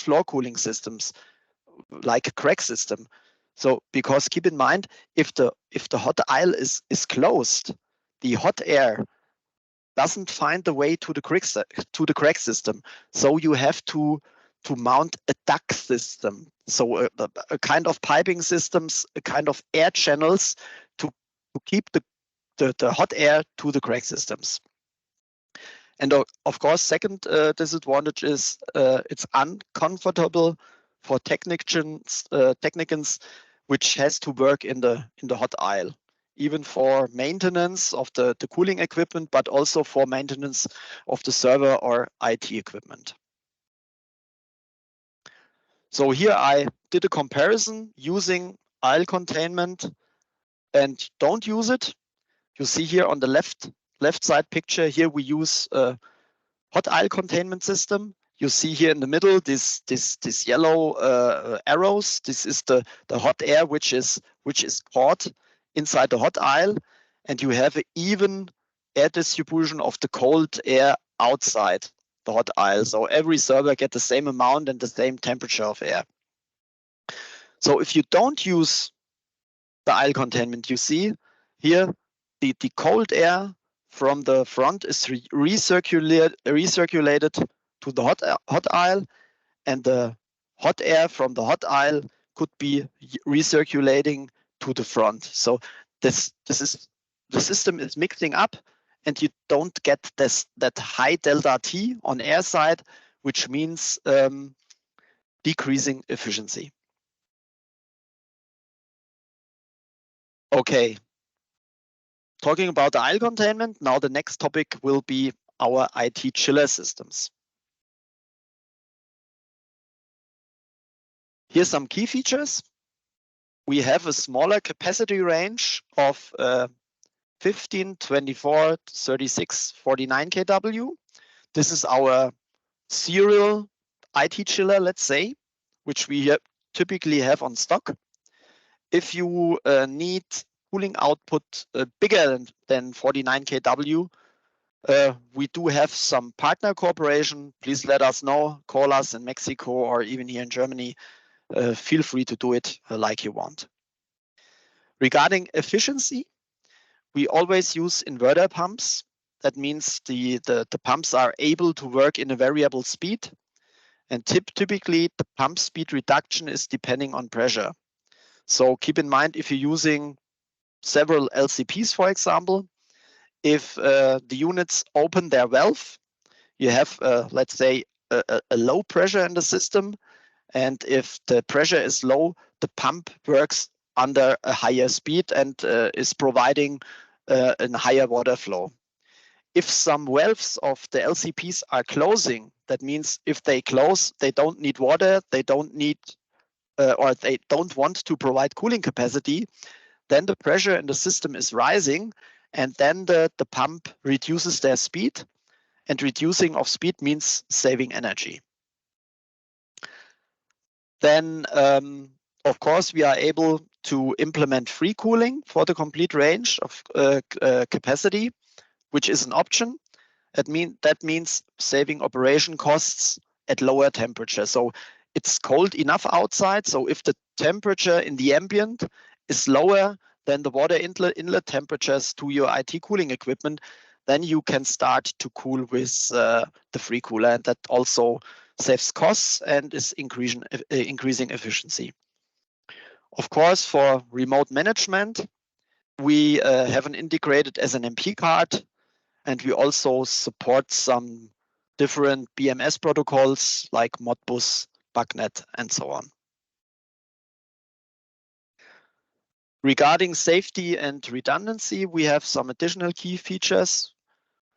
floor cooling systems, like a crack system. So because keep in mind, if the hot aisle is closed, the hot air doesn't find the way to the crack system. So you have to mount a duct system. So a kind of piping systems, a kind of air channels to keep the hot air to the crack systems. And of course, second disadvantage is it's uncomfortable for technicians which has to work in the hot aisle, even for maintenance of the cooling equipment, but also for maintenance of the server or IT equipment. So here I did a comparison using aisle containment and don't use it. You see here on the left side picture, here we use a hot aisle containment system. You see here in the middle this yellow arrows. This is the hot air which is caught inside the hot aisle, and you have an even air distribution of the cold air outside the hot aisle. So every server gets the same amount and the same temperature of air. So if you don't use the aisle containment, you see here the cold air from the front is recirculated to the hot aisle, and the hot air from the hot aisle could be recirculating to the front. So this is the system is mixing up, and you don't get that high delta T on air side, which means decreasing efficiency. Okay. Talking about the aisle containment, now the next topic will be our IT chiller systems. Here's some key features. We have a smaller capacity range of 15, 24, 36, 49 kW. This is our serial IT chiller, let's say, which we typically have on stock. If you need cooling output bigger than 49 kW, we do have some partner cooperation. Please let us know, call us in Mexico or even here in Germany. Feel free to do it like you want. Regarding efficiency, we always use inverter pumps. That means the pumps are able to work in a variable speed. And typically, the pump speed reduction is depending on pressure. So keep in mind, if you're using several LCPs, for example, if the units open their valve, you have, let's say, a low pressure in the system. And if the pressure is low, the pump works under a higher speed and is providing a higher water flow. If some valves of the LCPs are closing, that means if they close, they don't need water, they don't need or they don't want to provide cooling capacity, then the pressure in the system is rising, and then the pump reduces their speed, and reducing of speed means saving energy. Then, of course, we are able to implement free cooling for the complete range of capacity, which is an option. That means saving operation costs at lower temperature. So it's cold enough outside. So if the temperature in the ambient is lower than the water inlet temperatures to your IT cooling equipment, then you can start to cool with the free cooler. And that also saves costs and is increasing efficiency. Of course, for remote management, we have an integrated SNMP card, and we also support some different BMS protocols like Modbus, BACnet, and so on. Regarding safety and redundancy, we have some additional key features.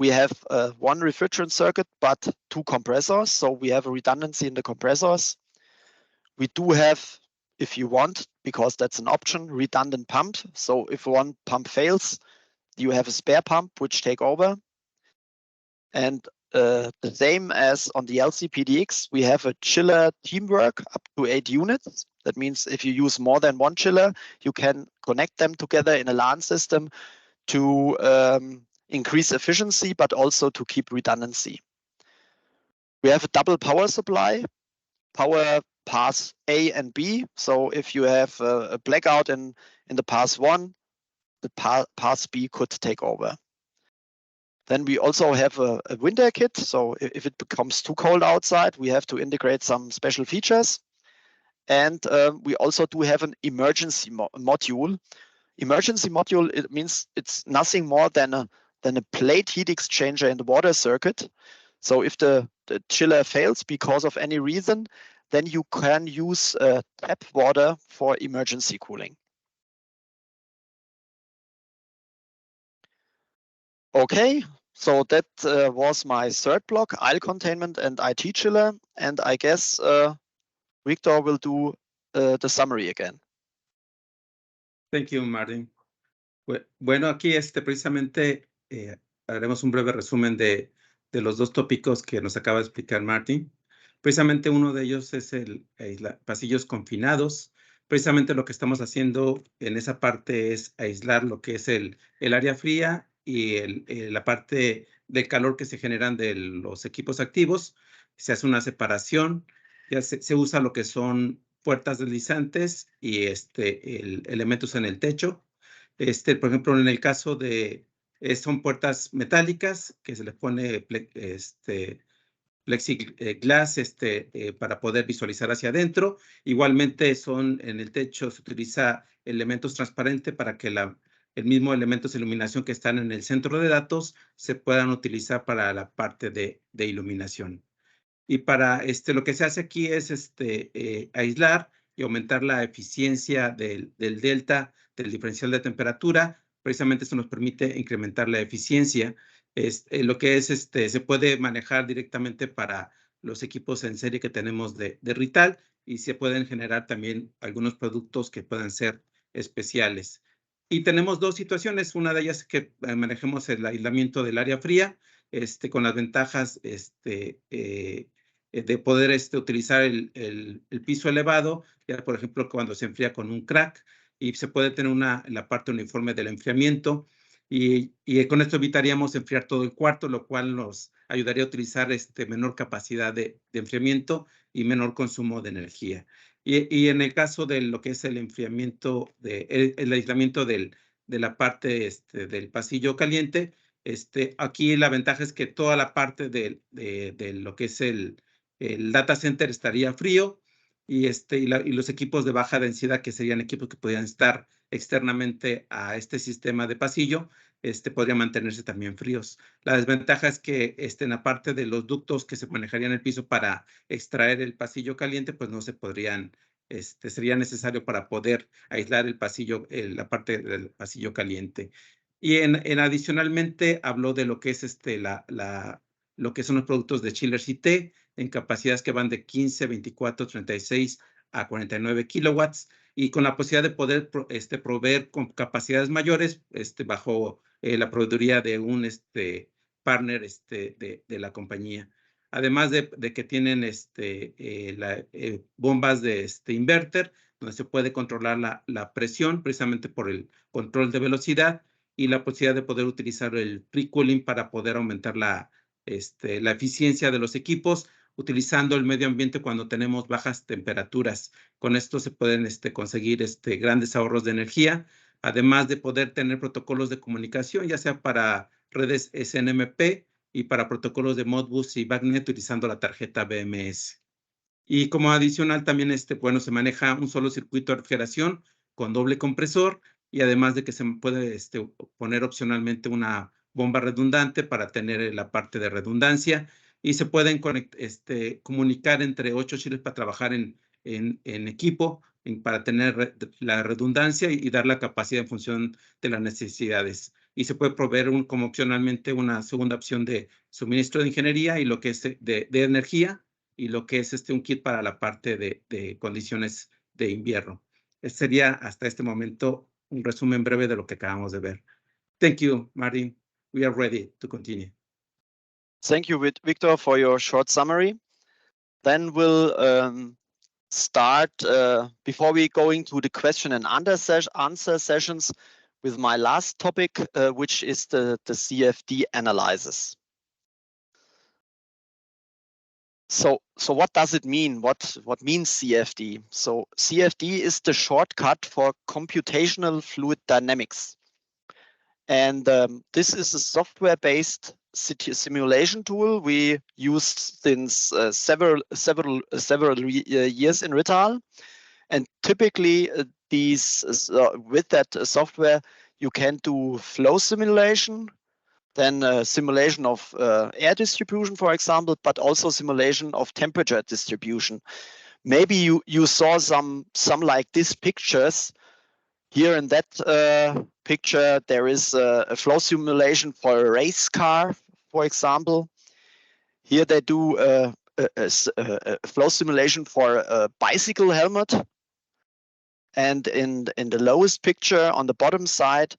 We have one refrigerant circuit, but 2 compressors. So we have a redundancy in the compressors. We do have, if you want, because that's an option, redundant pump. So if one pump fails, you have a spare pump which take over. And the same as on the LCPDX, we have a chiller teamwork up to 8 units. That means if you use more than one chiller, you can connect them together in a LAN system to increase efficiency, but also to keep redundancy. We have a double power supply, power path A and B. So if you have a blackout in the path 1, the path B could take over. Then we also have a winter kit. So if it becomes too cold outside, we have to integrate some special features. And we also do have an emergency module. Emergency module, it means it's nothing more than a plate heat exchanger in the water circuit. So if the chiller fails because of any reason, then you can use tap water for emergency cooling. Okay, so that was my third block, aisle containment and IT chiller. And I guess Victor will do the summary again. Thank you, Martin. Bueno, aquí precisamente haremos un breve resumen de los 2 tópicos que nos acaba de explicar Martin. Precisamente uno de ellos es el pasillos confinados. Precisamente lo que estamos haciendo en esa parte es aislar lo que es el área fría y la parte del calor que se generan de los equipos activos. Se hace una separación, ya se usa lo que son puertas deslizantes y elementos en el techo. Por ejemplo, en el caso de son puertas metálicas que se les pone plexiglass para poder visualizar hacia adentro. Igualmente en el techo se utiliza elementos transparentes para que el mismo elementos de iluminación que están en el centro de datos se puedan utilizar para la parte de iluminación. Y para lo que se hace aquí es aislar y aumentar la eficiencia del delta del diferencial de temperatura. Precisamente esto nos permite incrementar la eficiencia. Lo que se puede manejar directamente para los equipos en serie que tenemos de Rittal, y se pueden generar también algunos productos que puedan ser especiales. Y tenemos 2 situaciones. Una de ellas es que manejemos el aislamiento del área fría, con las ventajas de poder utilizar el piso elevado, ya por ejemplo cuando se enfría con un crack, y se puede tener la parte uniforme del enfriamiento, y con esto evitaríamos enfriar todo el cuarto, lo cual nos ayudaría a utilizar menor capacidad de enfriamiento y menor consumo de energía. Y en el caso de lo que es el enfriamiento, el aislamiento del la parte del pasillo caliente. Aquí la ventaja es que toda la parte de lo que es el data center estaría frío, y los equipos de baja densidad, que serían equipos que podrían estar externamente a este sistema de pasillo, podrían mantenerse también fríos. La desventaja es que en la parte de los ductos que se manejarían en el piso para extraer el pasillo caliente, pues no se podrían, sería necesario para poder aislar el pasillo, la parte del pasillo caliente. Y adicionalmente habló de lo que es lo que son los productos de chillers y té, en capacidades que van de 15, 24, 36 a 49 kilowatts, y con la posibilidad de poder proveer con capacidades mayores bajo la proveeduría de un partner de la compañía. Además de que tienen bombas de inverter, donde se puede controlar la presión precisamente por el control de velocidad, y la posibilidad de poder utilizar el free cooling para poder aumentar la eficiencia de los equipos, utilizando el medio ambiente cuando tenemos bajas temperaturas. Con esto se pueden conseguir grandes ahorros de energía, además de poder tener protocolos de comunicación, ya sea para redes SNMP y para protocolos de Modbus y BACnet utilizando la tarjeta BMS. Y como adicional también bueno, se maneja un solo circuito de refrigeración con doble compresor, y además de que se puede poner opcionalmente una bomba redundante para tener la parte de redundancia, y se pueden comunicar entre 8 chiles para trabajar en equipo, para tener la redundancia y dar la capacidad en función de las necesidades. Y se puede proveer como opcionalmente una segunda opción de suministro de ingeniería y lo que es de energía, y lo que es un kit para la parte de condiciones de invierno. Sería hasta este momento un resumen breve de lo que acabamos de ver. Thank you, Martin. We are ready to continue. Thank you, Victor, for your short summary. Then we'll start, before we go into the question and answer sessions, with my last topic, which is the CFD analysis. So what does it mean? What means CFD? So CFD is the shortcut for computational fluid dynamics. And this is a software-based simulation tool we used since several years in Rittal. And typically with that software, you can do flow simulation, then simulation of air distribution, for example, but also simulation of temperature distribution. Maybe you saw some like these pictures. Here in that picture, there is a flow simulation for a race car, for example. Here they do a flow simulation for a bicycle helmet. And in the lowest picture on the bottom side,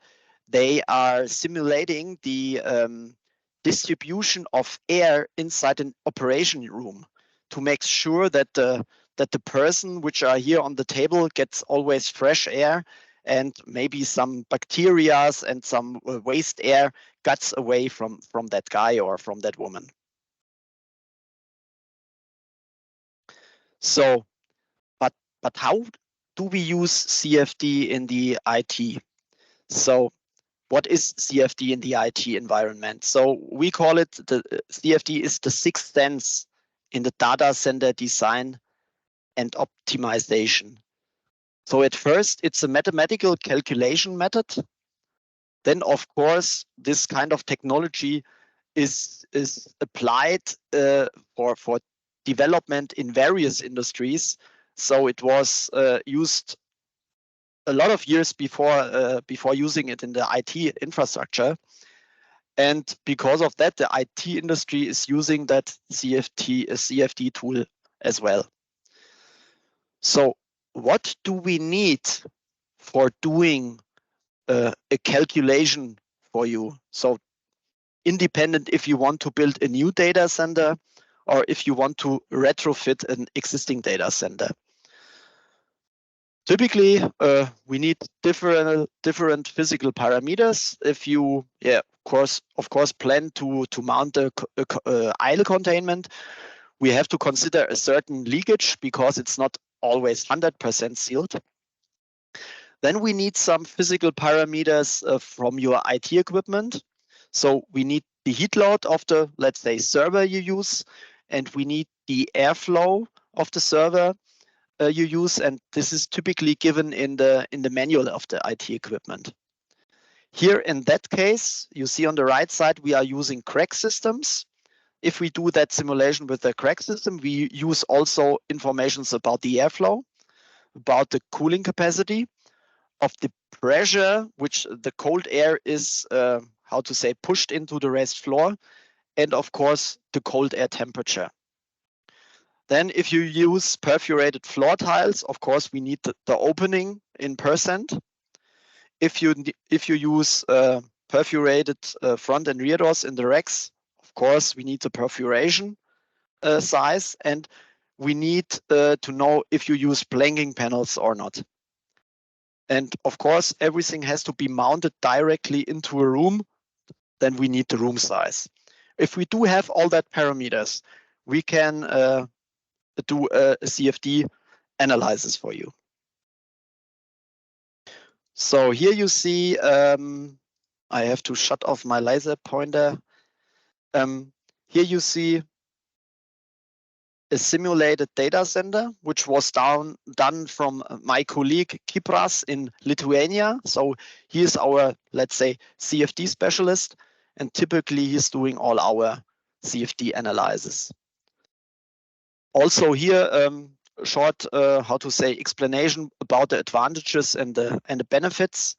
they are simulating the distribution of air inside an operation room to make sure that the person which are here on the table gets always fresh air, and maybe some bacteria and some waste air gets away from that guy or from that woman. So, but how do we use CFD in the IT? So what is CFD in the IT environment? So we call it, the CFD is the sixth sense in the data center design and optimization. So at first, it's a mathematical calculation method. Then, of course, this kind of technology is applied for development in various industries. So it was used a lot of years before using it in the IT infrastructure. And because of that, the IT industry is using that CFD tool as well. So what do we need for doing a calculation for you? So independent if you want to build a new data center or if you want to retrofit an existing data center. Typically, we need different physical parameters. If you, of course, plan to mount a aisle containment, we have to consider a certain leakage because it's not always 100% sealed. Then we need some physical parameters from your IT equipment. So we need the heat load of the, let's say, server you use, and we need the airflow of the server you use, and this is typically given in the manual of the IT equipment. Here in that case, you see on the right side, we are using crack systems. If we do that simulation with the crack system, we use also informations about the airflow, about the cooling capacity, of the pressure, which the cold air is, how to say, pushed into the raised floor, and of course, the cold air temperature. Then if you use perforated floor tiles, of course, we need the opening in percent. If you use perforated front and rear doors in the racks, of course, we need the perforation size, and we need to know if you use planking panels or not. And of course, everything has to be mounted directly into a room. Then we need the room size. If we do have all that parameters, we can do a CFD analysis for you. So here you see, I have to shut off my laser pointer. Here you see a simulated data center, which was done from my colleague Kipras in Lithuania. So he is our, let's say, CFD specialist, and typically he's doing all our CFD analysis. Also here, short, how to say, explanation about the advantages and the benefits.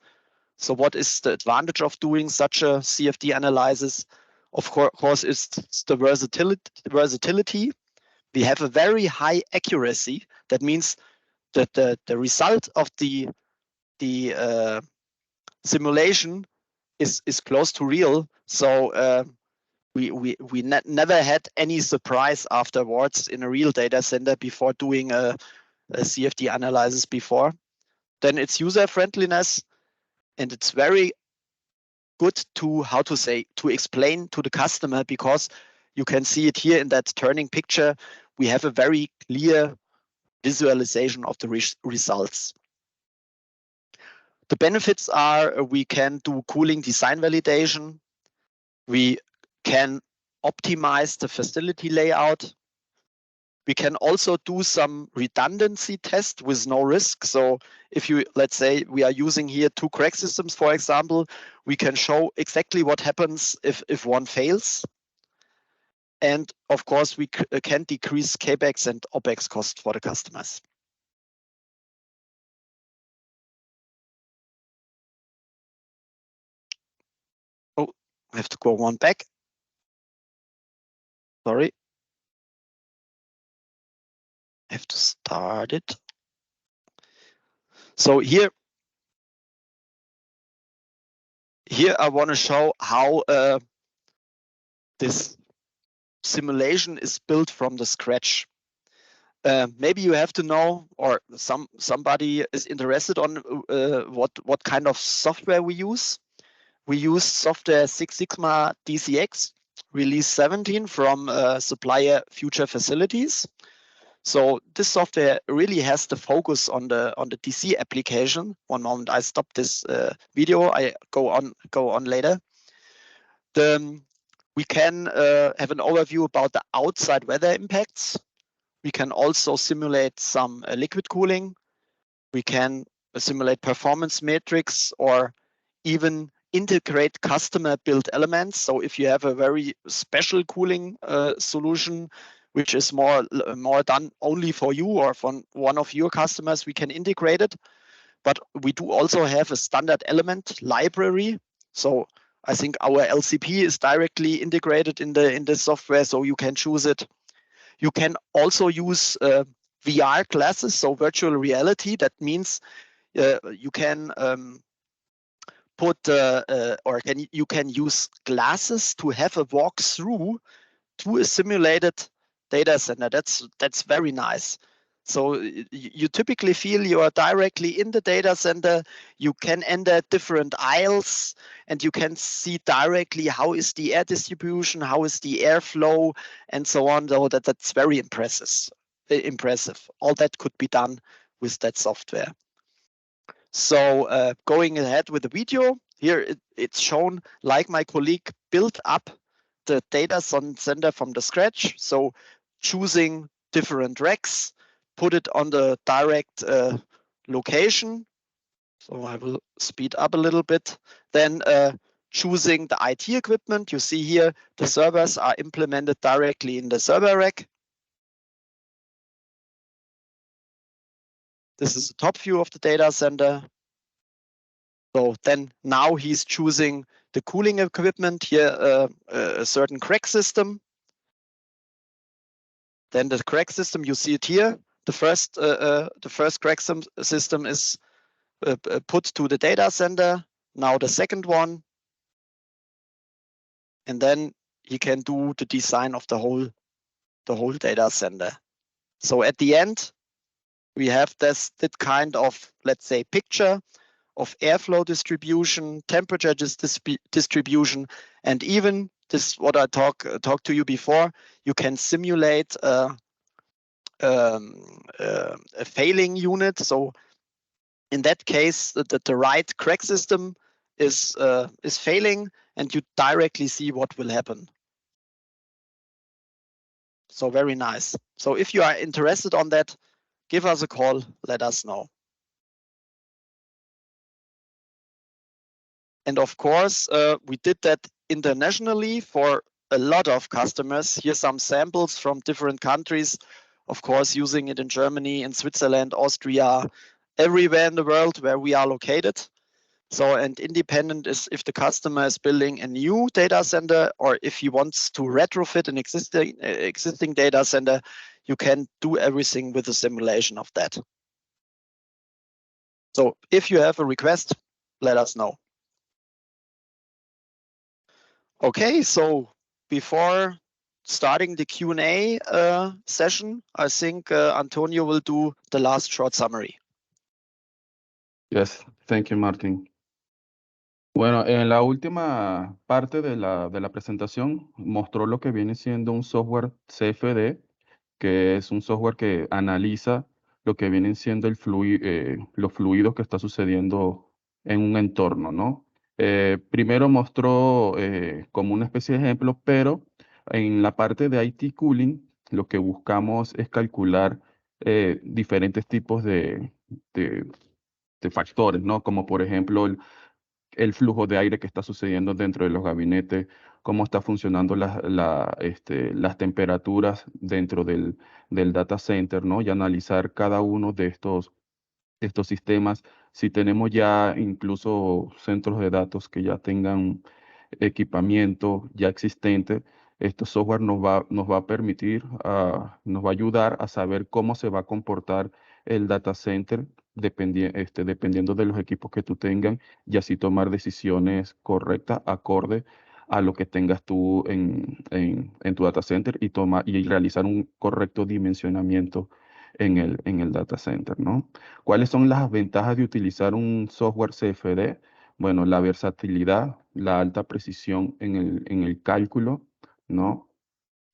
So what is the advantage of doing such a CFD analysis? Of course, it's the versatility. We have a very high accuracy. That means that the result of the simulation is close to real. So we never had any surprise afterwards in a real data center before doing a CFD analysis before. Then it's user friendliness, and it's very good to, how to say, to explain to the customer, because you can see it here in that turning picture. We have a very clear visualization of the results. The benefits are we can do cooling design validation. We can optimize the facility layout. We can also do some redundancy test with no risk. So if you, let's say we are using here 2 crack systems, for example, we can show exactly what happens if one fails. And of course, we can decrease CapEx and OpEx cost for the customers. Oh, I have to go one back. Sorry. I have to start it. So here I want to show how this simulation is built from the scratch. Maybe you have to know, or somebody is interested on what kind of software we use. We use software Six Sigma DCX release 17 from supplier Future Facilities. So this software really has the focus on the DC application. One moment, I stop this video. I go on later. We can have an overview about the outside weather impacts. We can also simulate some liquid cooling. We can simulate performance metrics, or even integrate customer built elements. So if you have a very special cooling solution, which is more done only for you or from one of your customers, we can integrate it. But we do also have a standard element library. So I think our LCP is directly integrated in the software, so you can choose it. You can also use VR glasses, so virtual reality. That means you can put you can use glasses to have a walkthrough to a simulated data center. That's very nice. So you typically feel you are directly in the data center. You can enter different aisles, and you can see directly how is the air distribution, how is the airflow, and so on. So that's very impressive. All that could be done with that software. So going ahead with the video, here it's shown like my colleague built up the data center from the scratch. So choosing different racks, put it on the direct location. So I will speed up a little bit. Then choosing the IT equipment. You see here the servers are implemented directly in the server rack. This is the top view of the data center. So then now he's choosing the cooling equipment here, a certain crack system. Then the crack system, you see it here. The first crack system is put to the data center. Now the second one, and then he can do the design of the whole data center. So at the end, we have that kind of, let's say, picture of airflow distribution, temperature distribution, and even this what I talked to you before. You can simulate a failing unit. So in that case, the right crack system is failing, and you directly see what will happen. So very nice. So if you are interested on that, give us a call. Let us know. And of course, we did that internationally for a lot of customers. Here's some samples from different countries. Of course, using it in Germany, in Switzerland, Austria, everywhere in the world where we are located. So, and independent is if the customer is building a new data center or if he wants to retrofit an existing data center, you can do everything with the simulation of that. So if you have a request, let us know. Okay, so before starting the Q&A session, I think Antonio will do the last short summary. Yes, thank you, Martin. Bueno, en la última parte de la presentación mostró lo que viene siendo un software CFD, que es un software que analiza lo que vienen siendo los fluidos que está sucediendo en un entorno, ¿no? Primero mostró como una especie de ejemplo, pero en la parte de IT Cooling, lo que buscamos es calcular diferentes tipos de factores, ¿no? Como por ejemplo el flujo de aire que está sucediendo dentro de los gabinetes, cómo está funcionando las temperaturas dentro del data center, ¿no? Y analizar cada uno de estos sistemas. Si tenemos ya incluso centros de datos que ya tengan equipamiento ya existente, este software nos va a permitir, nos va a ayudar a saber cómo se va a comportar el data center dependiendo de los equipos que tú tengas y así tomar decisiones correctas, acorde a lo que tengas tú en tu data center y realizar un correcto dimensionamiento en el data center, ¿no? ¿Cuáles son las ventajas de utilizar un software CFD? Bueno, la versatilidad, la alta precisión en el cálculo, ¿no?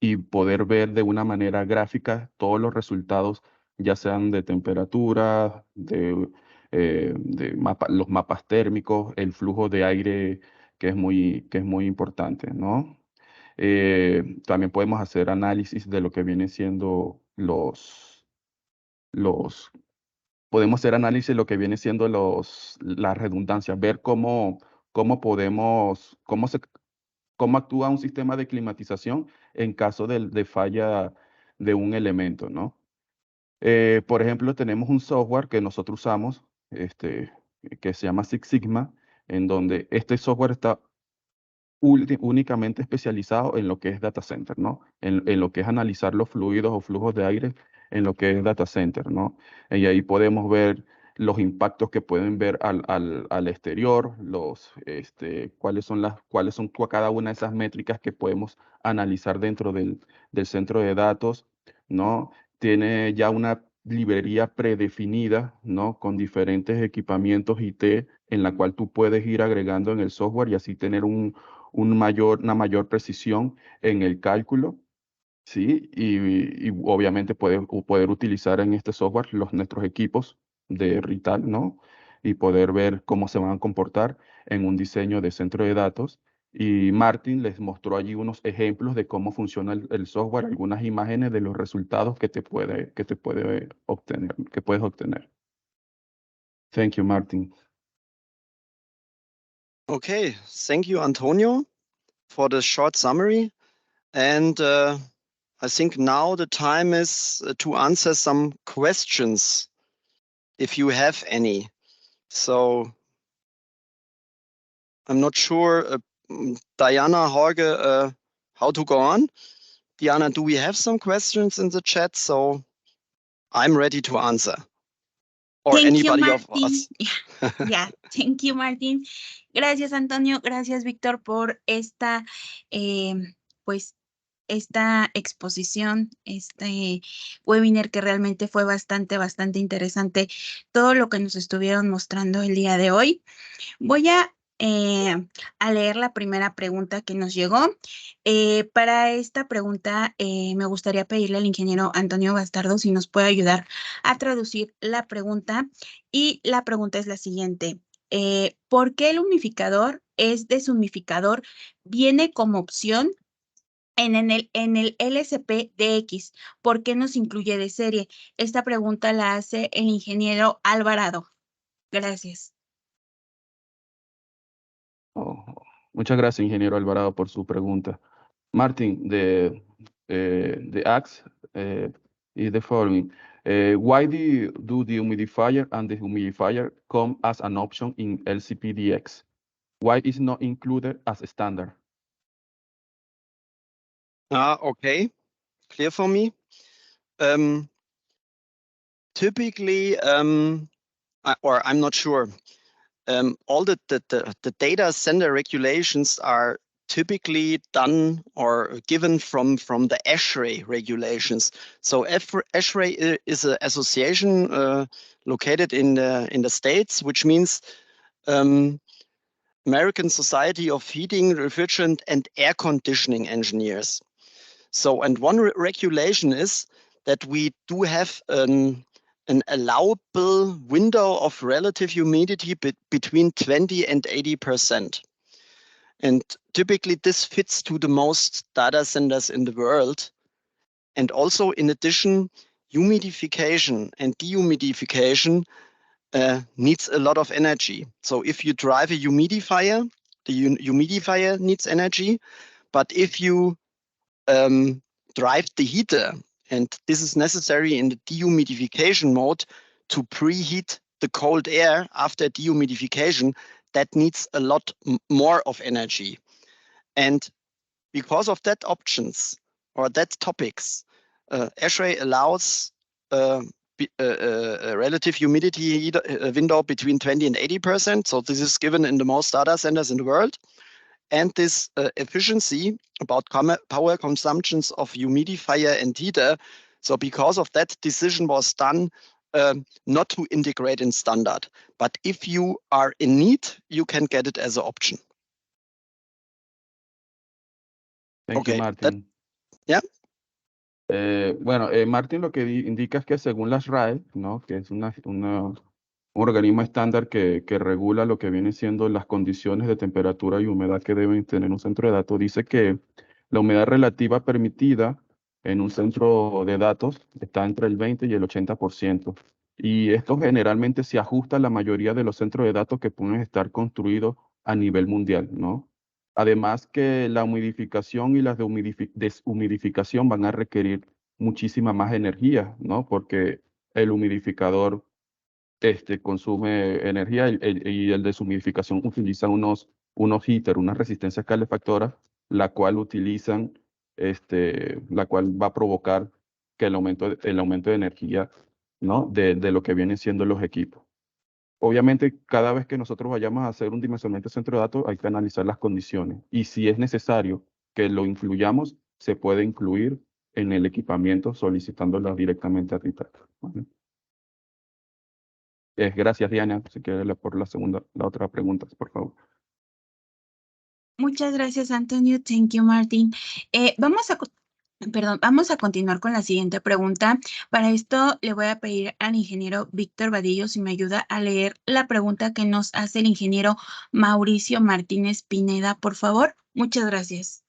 Y poder ver de una manera gráfica todos los resultados, ya sean de temperatura, los mapas térmicos, el flujo de aire, que es muy importante, ¿no? También podemos hacer análisis de lo que vienen siendo podemos hacer análisis de lo que viene siendo las redundancias, ver cómo actúa un sistema de climatización en caso de falla de un elemento, ¿no? Por ejemplo, tenemos un software que nosotros usamos, que se llama Six Sigma, en donde este software está únicamente especializado en lo que es data center, ¿no? En lo que es analizar los fluidos o flujos de aire en lo que es data center, ¿no? Y ahí podemos ver los impactos que pueden ver al exterior, cuáles son cada una de esas métricas que podemos analizar dentro del centro de datos, ¿no? Tiene ya una librería predefinida, ¿no? Con diferentes equipamientos IT en la cual tú puedes ir agregando en el software y así tener una mayor precisión en el cálculo, ¿sí? Y obviamente poder utilizar en este software nuestros equipos de Rittal, ¿no? y poder ver cómo se van a comportar en un diseño de centro de datos. Y Martin les mostró allí unos ejemplos de cómo funciona el software, algunas imágenes de los resultados que puedes obtener. Thank you, Martin. Okay, thank you, Antonio, for the short summary. And I think now the time is to answer some questions, if you have any. So I'm not sure, Diana, Jorge, how to go on. Diana, do we have some questions in the chat? So I'm ready to answer. Or Thank you, anybody of Martin. us. Yeah, thank you, Martin. Gracias, Antonio. Gracias, Víctor, por esta, pues, esta exposición, este webinar que realmente fue bastante interesante. Todo lo que nos estuvieron mostrando el día de hoy. Voy a leer la primera pregunta que nos llegó. Para esta pregunta, me gustaría pedirle al ingeniero Antonio Bastardo si nos puede ayudar a traducir la pregunta. Y la pregunta es la siguiente. ¿Por qué el unificador es deshumidificador viene como opción en el LSP DX? ¿Por qué nos incluye de serie? Esta pregunta la hace el ingeniero Alvarado. Gracias. Oh, muchas gracias, ingeniero Alvarado, por su pregunta. Martin, the ask is the following. Why do the humidifier and the humidifier come as an option in LCPDX? Why is not included as a standard? Okay, clear for me. Typically, or I'm not sure. All the data center regulations are typically done or given from the ASHRAE regulations. So ASHRAE is an association located in the States, which means American Society of Heating, Refrigerant and Air Conditioning Engineers. So, and one regulation is that we do have an allowable window of relative humidity between 20 and 80%. And typically this fits to the most data centers in the world. And also in addition, humidification and dehumidification needs a lot of energy. So if you drive a humidifier, the humidifier needs energy. But if you drive the heater, and this is necessary in the dehumidification mode to preheat the cold air after dehumidification, that needs a lot more of energy. And because of that options or that topics, ASHRAE allows a relative humidity window between 20 and 80%. So this is given in the most data centers in the world. And this efficiency about power consumptions of humidifier and heater. So because of that, decision was done not to integrate in standard. But if you are in need, you can get it as an option. Thank you, Martin. Yeah. Bueno, Martin lo que indica es que según las RAE, ¿no? Que es un organismo estándar que regula lo que viene siendo las condiciones de temperatura y humedad que deben tener un centro de datos, dice que la humedad relativa permitida en un centro de datos está entre el 20 y el 80%. Y esto generalmente se ajusta a la mayoría de los centros de datos que pueden estar construidos a nivel mundial, ¿no? Además que la humidificación y la deshumidificación van a requerir muchísima más energía, ¿no? Porque el humidificador consume energía y el deshumidificación utiliza unos heaters, unas resistencias calefactoras, la cual va a provocar que el aumento de energía, ¿no? de lo que vienen siendo los equipos. Obviamente, cada vez que nosotros vayamos a hacer un dimensionamiento de centro de datos, hay que analizar las condiciones. Y si es necesario que lo incluyamos, se puede incluir en el equipamiento solicitándolo directamente a Rittal. ¿Vale? Gracias, Diana. Si quiere por la otra pregunta, por favor. Muchas gracias, Antonio. Thank you, Martin. Vamos a Perdón, vamos a continuar con la siguiente pregunta. Para esto le voy a pedir al ingeniero Víctor Vadillo si me ayuda a leer la pregunta que nos hace el ingeniero Mauricio Martínez Pineda, por favor. Muchas gracias.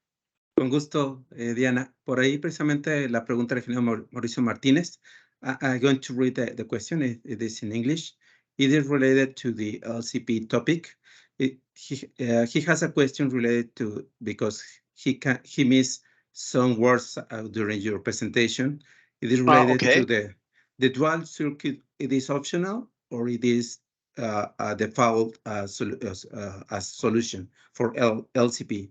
Con gusto, Diana. Por ahí precisamente la pregunta del ingeniero Mauricio Martínez. I'm going to read the question. It is in English. It is related to the LCP topic. He has a question related to, because he missed some words during your presentation. It is related Okay. to the dual circuit. It is optional, or it is a default solution for LCP.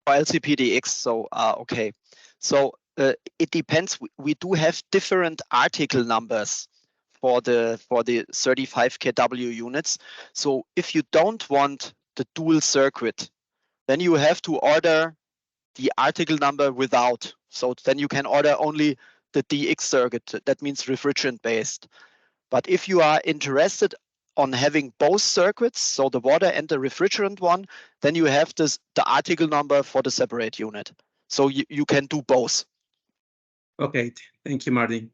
LCPDX. So okay. So it depends. We do have different article numbers for the 35 kW units. So if you don't want the dual circuit, then you have to order the article number without. So then you can order only the DX circuit. That means refrigerant based. But if you are interested on having both circuits, so the water and the refrigerant one, then you have the article number for the separate unit. So you can do both. Okay, thank you, Martin.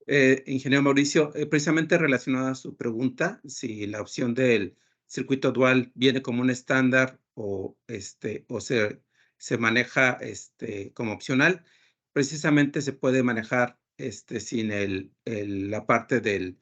Ingeniero Mauricio, precisamente relacionado a su pregunta, si la opción del circuito dual viene como un estándar o se maneja como opcional, precisamente se puede manejar sin la parte del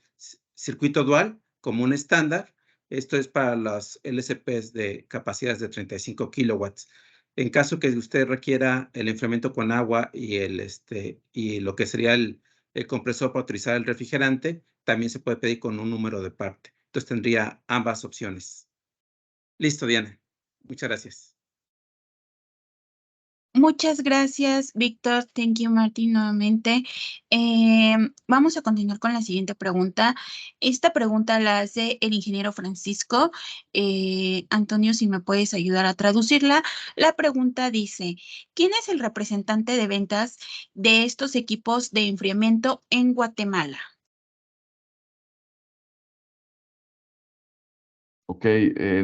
circuito dual como un estándar. Esto es para los LCPs de capacidades de 35 kilowatts. En caso que usted requiera el enfriamiento con agua y lo que sería el compresor para utilizar el refrigerante, también se puede pedir con un número de parte. Entonces tendría ambas opciones. Listo, Diana. Muchas gracias. Muchas gracias, Víctor. Thank you, Martín, nuevamente. Vamos a continuar con la siguiente pregunta. Esta pregunta la hace el ingeniero Francisco. Antonio, si me puedes ayudar a traducirla. La pregunta dice, ¿quién es el representante de ventas de estos equipos de enfriamiento en Guatemala? Ok,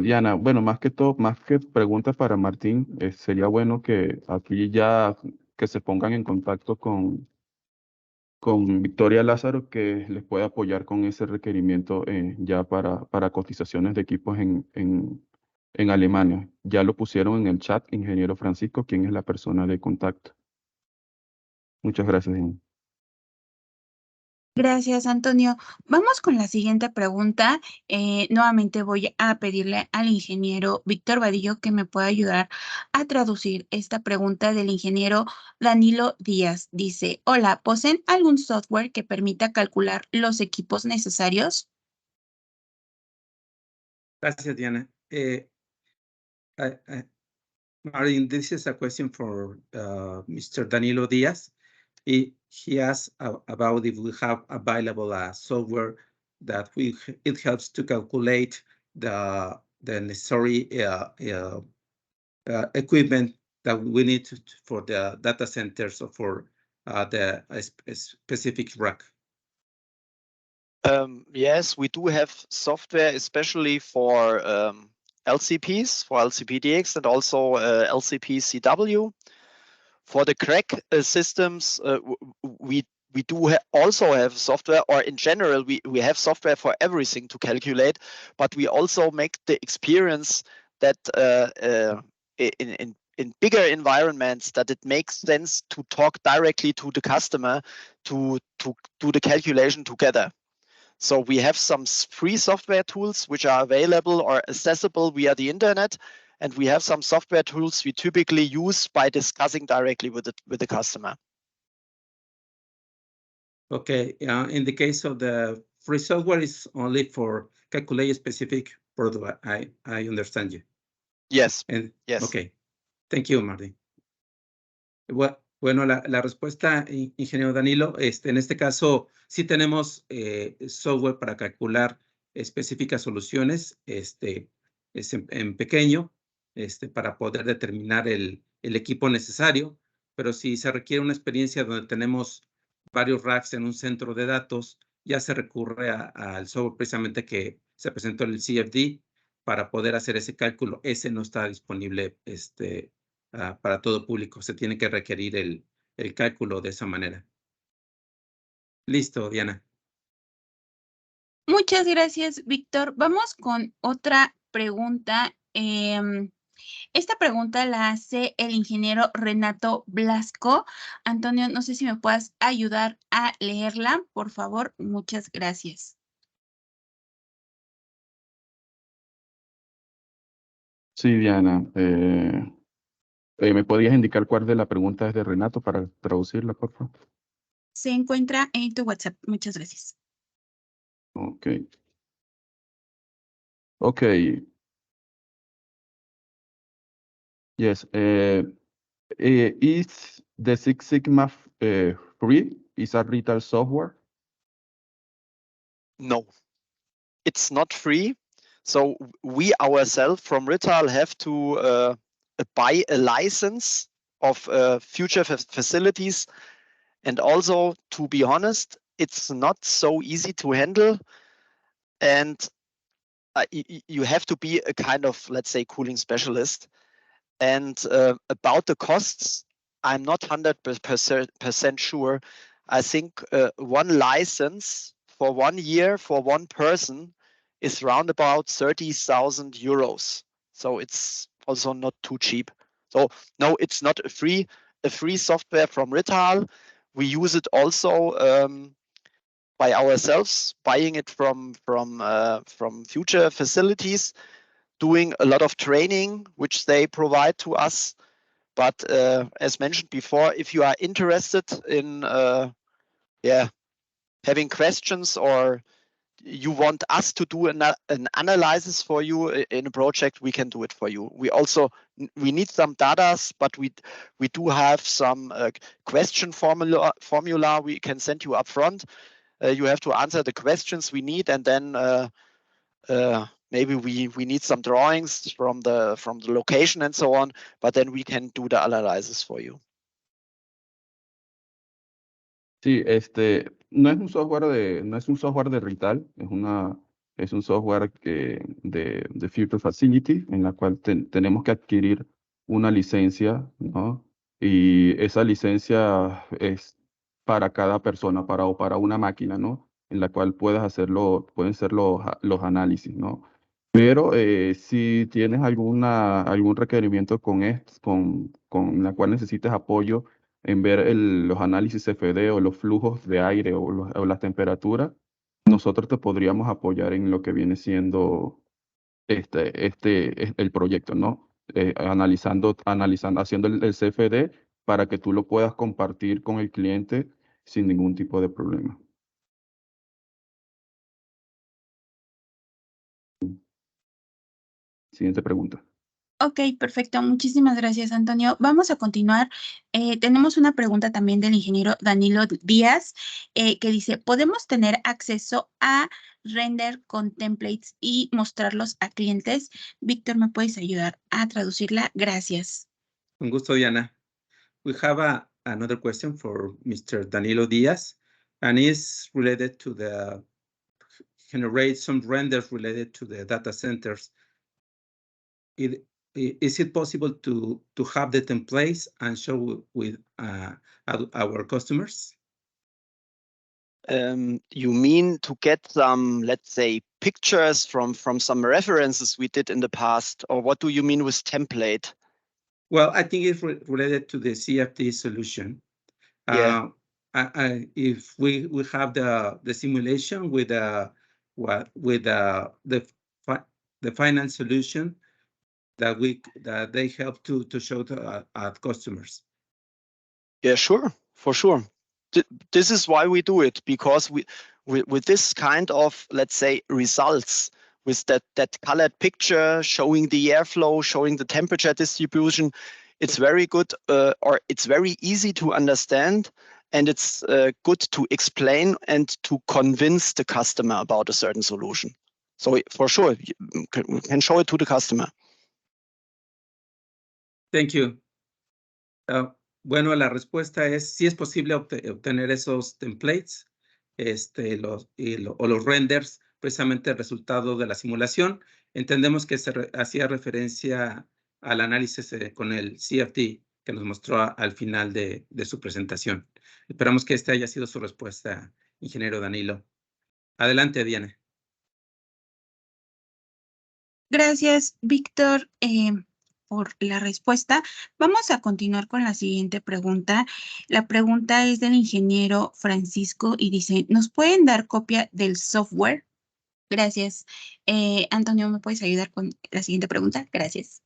Diana, bueno, más que todo, más que preguntas para Martín, sería bueno que aquí ya que se pongan en contacto con Victoria Lázaro, que les pueda apoyar con ese requerimiento ya para cotizaciones de equipos en Alemania. Ya lo pusieron en el chat, ingeniero Francisco, quien es la persona de contacto. Muchas gracias, Diana. Gracias, Antonio. Vamos con la siguiente pregunta. Nuevamente voy a pedirle al ingeniero Víctor Vadillo que me pueda ayudar a traducir esta pregunta del ingeniero Danilo Díaz. Dice, hola, ¿poseen algún software que permita calcular los equipos necesarios? Gracias, Diana. Martin, this is a question for Mr. Danilo Diaz. He asked about if we have available software that it helps to calculate the necessary equipment that we need for the data centers or for the specific rack. Yes, we do have software, especially for LCPs, for LCPDX, and also LCP-CW. For the crack systems, we do also have software, or in general, we have software for everything to calculate, but we also make the experience that in bigger environments that it makes sense to talk directly to the customer to do the calculation together. So we have some free software tools which are available or accessible via the internet, and we have some software tools we typically use by discussing directly with the customer. Okay, in the case of the free software, is only for calculate specific product. I understand you. Yes. Yes. Okay. Thank you, Martin. Bueno, la respuesta, ingeniero Danilo, en este caso sí tenemos software para calcular específicas soluciones en pequeño para poder determinar el equipo necesario, pero si se requiere una experiencia donde tenemos varios racks en un centro de datos, ya se recurre al software precisamente que se presentó en el CFD para poder hacer ese cálculo. Ese no está disponible para todo público. Se tiene que requerir el cálculo de esa manera. Listo, Diana. Muchas gracias, Víctor. Vamos con otra pregunta. Esta pregunta la hace el ingeniero Renato Blasco. Antonio, no sé si me puedas ayudar a leerla, por favor. Muchas gracias. Sí, Diana. ¿Me podrías indicar cuál de la pregunta es de Renato para traducirla, por favor? Se encuentra en tu WhatsApp. Muchas gracias. Ok. Ok. Yes. Is the Six Sigma free? Is a Rittal software? No, it's not free. So we ourselves from Rittal have to buy a license of future facilities. And also, to be honest, it's not so easy to handle. And you have to be a kind of, let's say, cooling specialist. And about the costs, I'm not 100% sure. I think one license for 1 year for one person is round about 30,000 euros. So it's also not too cheap. So no, it's not a free software from Rittal. We use it also by ourselves, buying it from future facilities, doing a lot of training which they provide to us. But as mentioned before, if you are interested in having questions or you want us to do an analysis for you in a project, we can do it for you. We need some data, but we do have some question formula we can send you up front. You have to answer the questions we need, and then maybe we need some drawings from the location and so on, but then we can do the analysis for you. Sí, no es un software de Rittal, es un software de Future Facility, en la cual tenemos que adquirir una licencia, ¿no? Y esa licencia es para cada persona, o para una máquina, ¿no? En la cual pueden ser los análisis, ¿no? Pero si tienes algún requerimiento con la cual necesites apoyo en ver los análisis CFD o los flujos de aire o las temperaturas, nosotros te podríamos apoyar en lo que viene siendo el proyecto, ¿no? Haciendo el CFD para que tú lo puedas compartir con el cliente sin ningún tipo de problema. Siguiente pregunta. Ok, perfecto. Muchísimas gracias, Antonio. Vamos a continuar. Tenemos una pregunta también del ingeniero Danilo Díaz que dice, ¿podemos tener acceso a render con templates y mostrarlos a clientes? Víctor, ¿me puedes ayudar a traducirla? Gracias. Con gusto, Diana. We have another question for Mr. Danilo Díaz, and it's related to generate some renders related to the data centers. Is it possible to have the templates and show with our customers? You mean to get some, let's say, pictures from some references we did in the past, or what do you mean with template? Well, I think it's related to the CFD solution. Yeah. If we have the simulation with the finance solution that they help to show to our customers. Yeah, sure, for sure. This is why we do it, because with this kind of, let's say, results, with that colored picture showing the airflow, showing the temperature distribution, it's very good, or it's very easy to understand, and it's good to explain and to convince the customer about a certain solution. So for sure, you can show it to the customer. Thank you. Bueno, la respuesta es sí es posible obtener esos templates, o los renders, precisamente el resultado de la simulación. Entendemos que se hacía referencia al análisis con el CFD que nos mostró al final de su presentación. Esperamos que esta haya sido su respuesta, ingeniero Danilo. Adelante, Diana. Gracias, Víctor, por la respuesta. Vamos a continuar con la siguiente pregunta. La pregunta es del ingeniero Francisco y dice, ¿nos pueden dar copia del software? Gracias. Antonio, ¿me puedes ayudar con la siguiente pregunta? Gracias.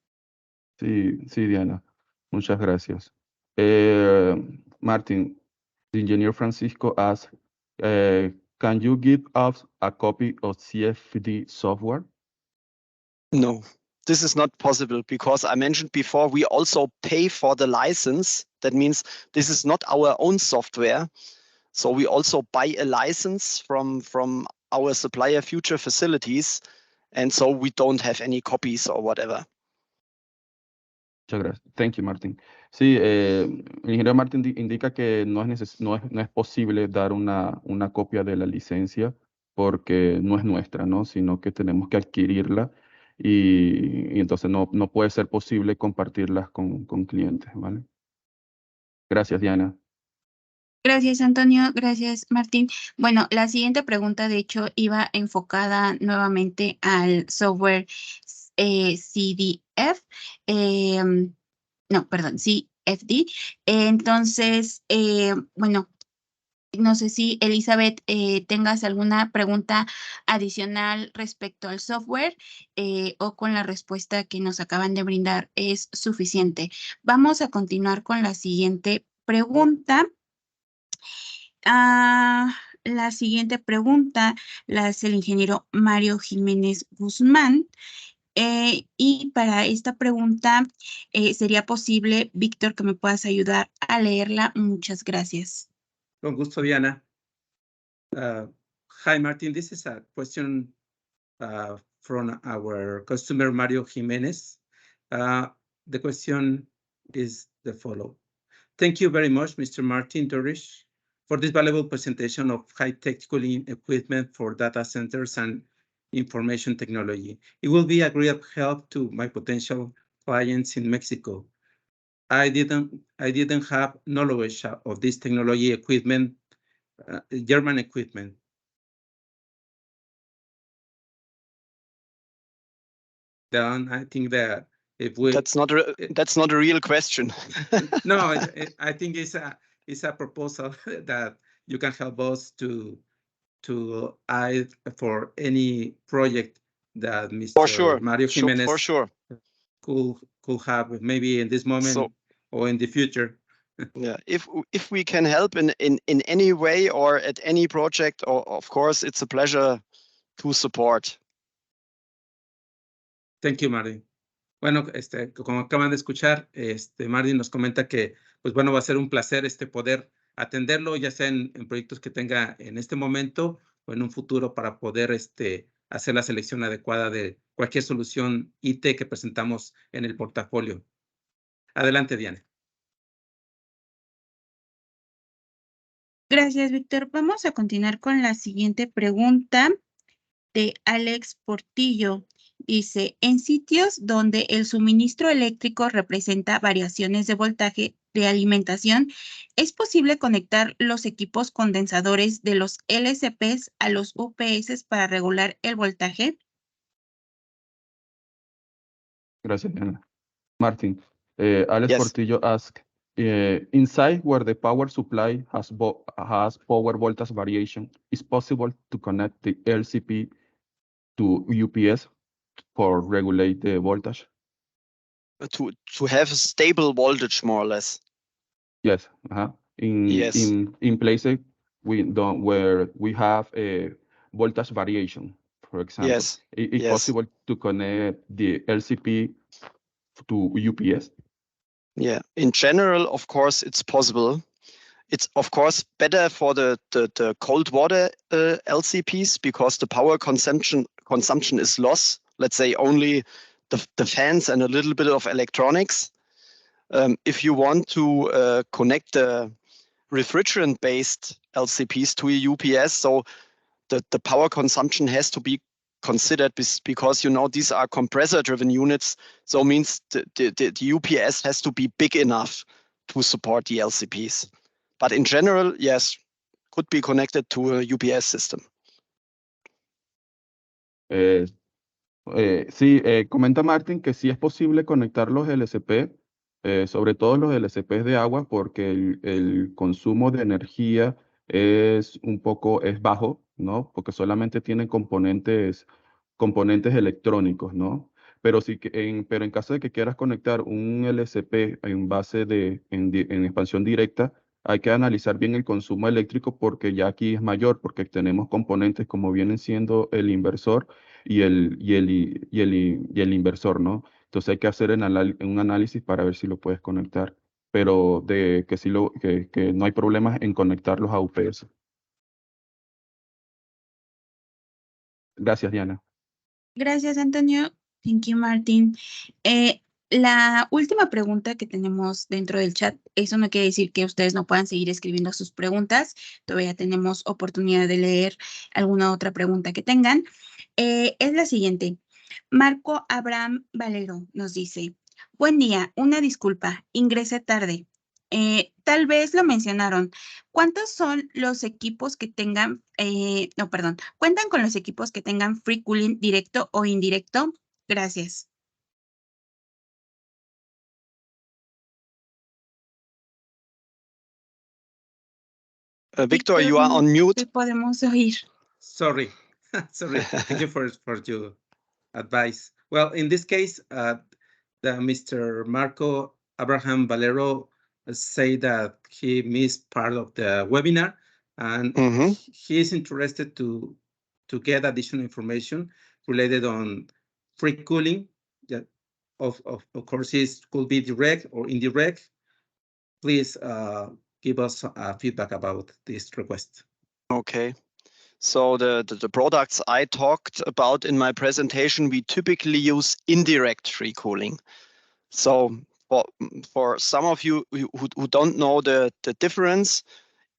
Sí, sí, Diana. Muchas gracias. Martin, the engineer Francisco asked, can you give us a copy of CFD software? No, this is not possible because I mentioned before, we also pay for the license. That means this is not our own software. So we also buy a license from our supplier Future Facilities. And so we don't have any copies or whatever. Muchas gracias. Thank you, Martin. Sí, el ingeniero Martin indica que no es posible dar una copia de la licencia porque no es nuestra, ¿no? Sino que tenemos que adquirirla y entonces no puede ser posible compartirlas con clientes, ¿vale? Gracias, Diana. Gracias, Antonio. Gracias, Martín. Bueno, la siguiente pregunta, de hecho, iba enfocada nuevamente al software CDF. No, perdón, CFD. Entonces, bueno, no sé si, Elizabeth, tengas alguna pregunta adicional respecto al software o con la respuesta que nos acaban de brindar es suficiente. Vamos a continuar con la siguiente pregunta. La siguiente pregunta la hace el ingeniero Mario Jiménez Guzmán. Y para esta pregunta, ¿sería posible, Víctor, que me puedas ayudar a leerla? Muchas gracias. Con gusto, Diana. Hi, Martin. This is a question from our customer, Mario Jimenez. The question is the following. Thank you very much, Mr. Martin Dorish, for this valuable presentation of high technical equipment for data centers and information technology. It will be a great help to my potential clients in Mexico. I didn't have knowledge of this technology equipment, German equipment. Then I think that if we that's not a real question. No, I think it's a proposal that you can help us to add for any project that Mr. For sure. Mario Jimenez for sure. could have maybe in this moment or in the future. Yeah, if we can help in any way or at any project, of course, it's a pleasure to support. Thank you, Martin. Bueno, como acaban de escuchar, Martin nos comenta que, pues bueno, va a ser un placer poder atenderlo, ya sea en proyectos que tenga en este momento o en un futuro para poder hacer la selección adecuada de cualquier solución IT que presentamos en el portafolio. Adelante, Diana. Gracias, Víctor. Vamos a continuar con la siguiente pregunta de Alex Portillo. Dice, en sitios donde el suministro eléctrico representa variaciones de voltaje de alimentación, ¿es posible conectar los equipos condensadores de los LCPs a los UPS para regular el voltaje? Gracias, Diana. Martin, Alex Yes. Portillo asked, inside where the power supply has power voltage variation, is possible to connect the LCP to UPS for regulate the voltage? To have a stable voltage, more or less. Yes. In places where we have a voltage variation, for example. Yes. It's possible to connect the LCP to UPS? Yeah, in general, of course, it's possible. It's of course better for the cold water LCPs because the power consumption is lost. Let's say only the fans and a little bit of electronics. If you want to connect the refrigerant-based LCPs to a UPS, so the power consumption has to be considered because these are compressor-driven units, so means the UPS has to be big enough to support the LCPs. But in general, yes, could be connected to a UPS system. Sí, comenta Martin que sí es posible conectar los LCP, sobre todo los LCPs de agua, porque el consumo de energía es bajo, ¿no? Porque solamente tienen componentes electrónicos, ¿no? Pero pero en caso de que quieras conectar un LCP en en expansión directa, hay que analizar bien el consumo eléctrico porque ya aquí es mayor, porque tenemos componentes como vienen siendo el inversor y el inversor, ¿no? Entonces hay que hacer un análisis para ver si lo puedes conectar, pero que no hay problemas en conectarlos a UPS. Gracias, Diana. Gracias, Antonio. Thank you, Martin. La última pregunta que tenemos dentro del chat, eso no quiere decir que ustedes no puedan seguir escribiendo sus preguntas. Todavía tenemos oportunidad de leer alguna otra pregunta que tengan. Es la siguiente. Marco Abraham Valero nos dice, buen día, una disculpa, ingresé tarde. Tal vez lo mencionaron. ¿Cuántos son los equipos que tengan, cuentan con los equipos que tengan free cooling directo o indirecto? Gracias. Victor, you are on mute. Te podemos oír. Sorry, sorry. Thank you for your advice. Well, in this case, Mr. Marco Abraham Valero say that he missed part of the webinar, and he is interested to get additional information related on free cooling. That of course, it could be direct or indirect. Please give us feedback about this request. Okay. So the products I talked about in my presentation, we typically use indirect free cooling. So for some of you who don't know the difference,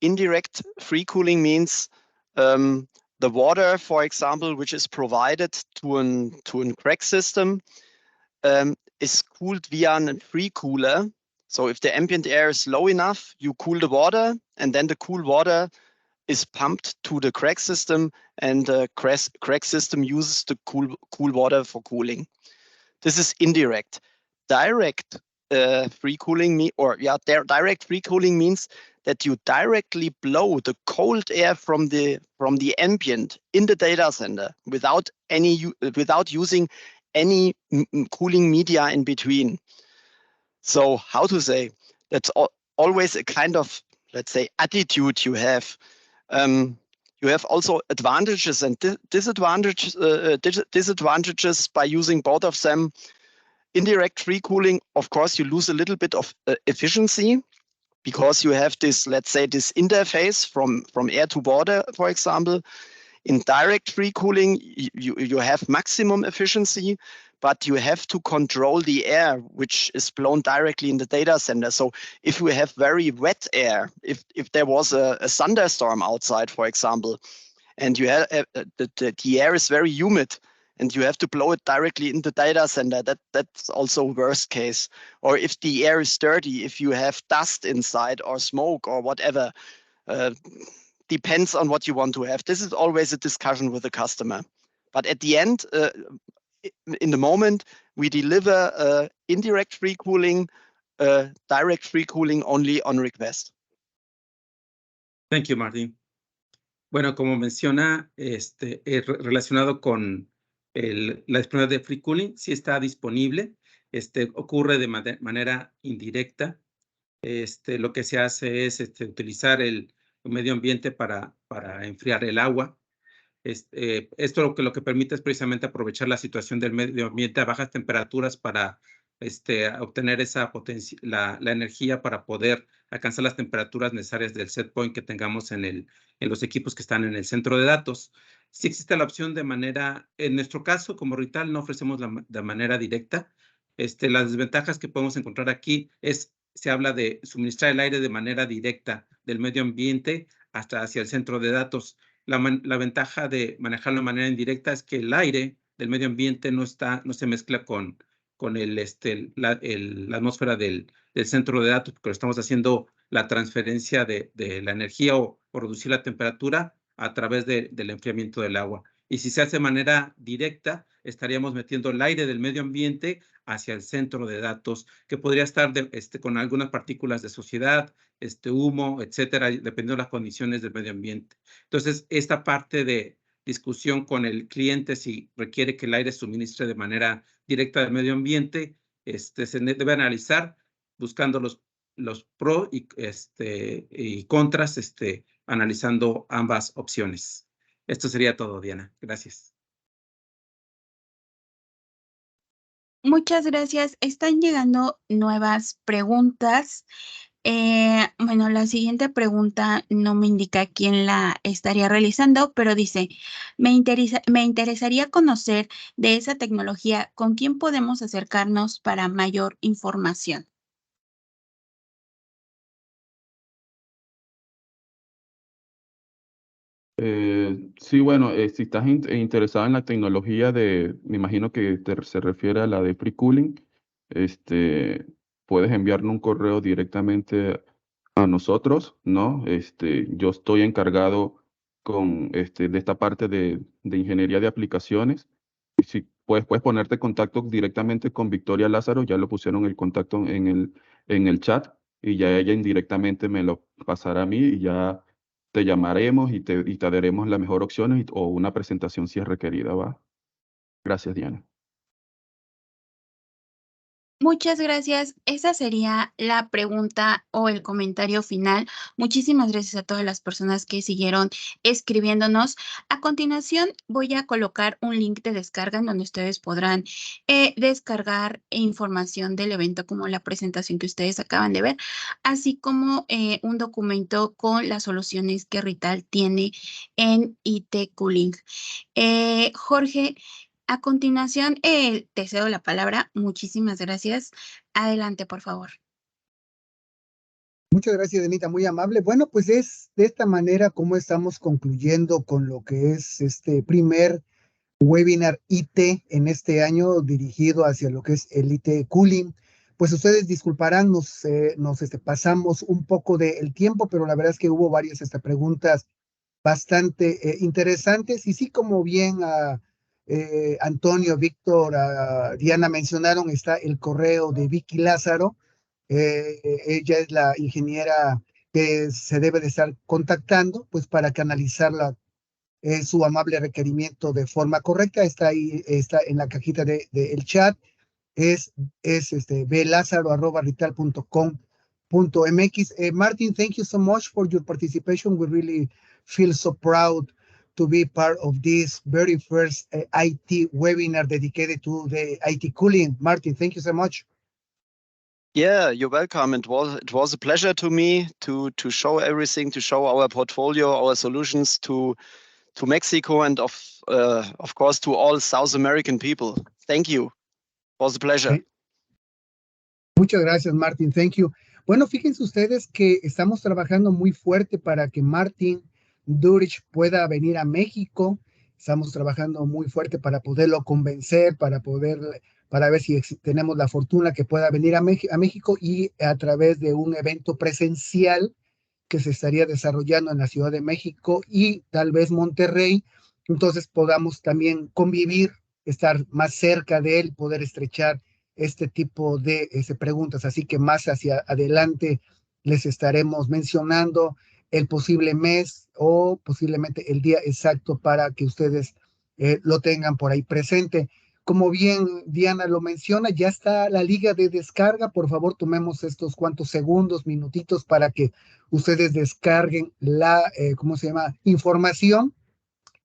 indirect free cooling means the water, for example, which is provided to an crack system, is cooled via a free cooler. So if the ambient air is low enough, you cool the water, and then the cool water is pumped to the crack system, and the crack system uses the cool water for cooling. This is indirect. Direct free cooling direct free cooling means that you directly blow the cold air from the ambient in the data center without using any cooling media in between. So how to say, that's always a kind of, let's say, attitude you have. You have also advantages and disadvantages by using both of them. Indirect free cooling, of course, you lose a little bit of efficiency because you have this, let's say, this interface from air to water, for example. In direct free cooling, you have maximum efficiency, but you have to control the air which is blown directly in the data center. So if we have very wet air, if there was a thunderstorm outside, for example, and you have the air is very humid, and you have to blow it directly in the data center, that's also worst case. Or if the air is dirty, if you have dust inside or smoke or whatever, depends on what you want to have. This is always a discussion with the customer. But at the end, in the moment, we deliver indirect free cooling, direct free cooling only on request. Thank you, Martin. Bueno, como menciona, relacionado con la disponibilidad de free cooling, sí está disponible. Ocurre de manera indirecta. Lo que se hace es utilizar el medio ambiente para enfriar el agua. Esto lo que permite es precisamente aprovechar la situación del medio ambiente a bajas temperaturas para obtener la energía para poder alcanzar las temperaturas necesarias del set point que tengamos en los equipos que están en el centro de datos. Si existe la opción en nuestro caso, como Rittal, no ofrecemos de manera directa. Las desventajas que podemos encontrar aquí se habla de suministrar el aire de manera directa del medio ambiente hacia el centro de datos. la ventaja de manejarlo de manera indirecta es que el aire del medio ambiente no se mezcla con la atmósfera del centro de datos, porque estamos haciendo la transferencia de la energía o reducir la temperatura a través del enfriamiento del agua. Y si se hace de manera directa, estaríamos metiendo el aire del medio ambiente hacia el centro de datos, que podría estar con algunas partículas de suciedad, humo, etcétera, dependiendo de las condiciones del medio ambiente. Entonces, esta parte de discusión con el cliente, si requiere que el aire suministre de manera directa del medio ambiente, se debe analizar buscando los pros y contras, analizando ambas opciones. Esto sería todo, Diana. Gracias. Muchas gracias. Están llegando nuevas preguntas. Bueno, la siguiente pregunta no me indica quién la estaría realizando, pero dice, me interesaría conocer de esa tecnología, ¿con quién podemos acercarnos para mayor información? Sí, bueno, si estás interesado en la tecnología me imagino que se refiere a la de free cooling, puedes enviarnos un correo directamente a nosotros, ¿no? Yo estoy encargado de esta parte de ingeniería de aplicaciones. Y si puedes ponerte en contacto directamente con Victoria Lázaro, ya lo pusieron el contacto en el chat y ya ella indirectamente me lo pasará a mí y ya te llamaremos y te daremos las mejores opciones o una presentación si es requerida, ¿va? Gracias, Diana. Muchas gracias. Esa sería la pregunta o el comentario final. Muchísimas gracias a todas las personas que siguieron escribiéndonos. A continuación, voy a colocar un link de descarga en donde ustedes podrán descargar información del evento como la presentación que ustedes acaban de ver, así como un documento con las soluciones que Rittal tiene en IT Cooling. Jorge, a continuación, te cedo la palabra. Muchísimas gracias. Adelante, por favor. Muchas gracias, Denita, muy amable. Bueno, pues es de esta manera como estamos concluyendo con lo que es este primer webinar IT en este año dirigido hacia lo que es el IT Cooling. Pues ustedes disculparán, nos pasamos un poco del tiempo, pero la verdad es que hubo varias preguntas bastante interesantes y sí, como bien Antonio, Víctor, Diana mencionaron, está el correo de Vicky Lázaro. Ella es la ingeniera que se debe de estar contactando, pues para canalizarla su amable requerimiento de forma correcta. Está ahí, está en la cajita del chat. Es belazaro@rital.com.mx. Martin, thank you so much for your participation. We really feel so proud to be part of this very first IT webinar dedicated to the IT cooling. Martin, thank you so much. Yeah, you're welcome. It was a pleasure to me to show everything, to show our portfolio, our solutions to Mexico, and of course to all South American people. Thank you. It was a pleasure. Muchas gracias, Martin. Thank you. Bueno, fíjense ustedes que estamos trabajando muy fuerte para que Martin Durich pueda venir a México. Estamos trabajando muy fuerte para poderlo convencer, para ver si tenemos la fortuna que pueda venir a México y a través de un evento presencial que se estaría desarrollando en la Ciudad de México y tal vez Monterrey. Entonces podamos también convivir, estar más cerca de él, poder estrechar este tipo de preguntas. Así que más hacia adelante les estaremos mencionando el posible mes o posiblemente el día exacto para que ustedes lo tengan por ahí presente. Como bien Diana lo menciona, ya está la liga de descarga. Por favor, tomemos estos cuantos segundos, minutitos para que ustedes descarguen la, información.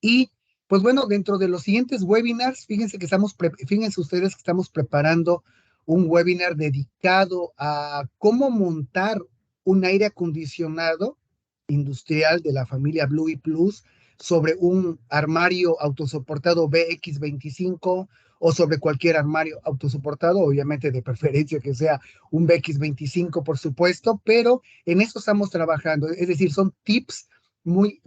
Y pues bueno, dentro de los siguientes webinars, fíjense ustedes que estamos preparando un webinar dedicado a cómo montar un aire acondicionado industrial de la familia Blue y Plus sobre un armario autosoportado BX25 o sobre cualquier armario autosoportado, obviamente de preferencia que sea un BX25, por supuesto, pero en eso estamos trabajando. Es decir, son tips muy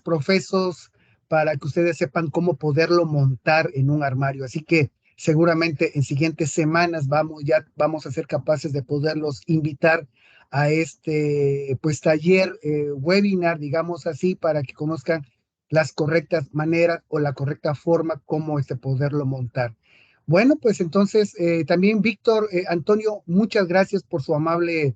profesos para que ustedes sepan cómo poderlo montar en un armario. Así que seguramente en siguientes semanas vamos a ser capaces de poderlos invitar a este pues taller, webinar, digamos así, para que conozcan las correctas maneras o la correcta forma como poderlo montar. Bueno, pues entonces también Víctor, Antonio, muchas gracias por su amable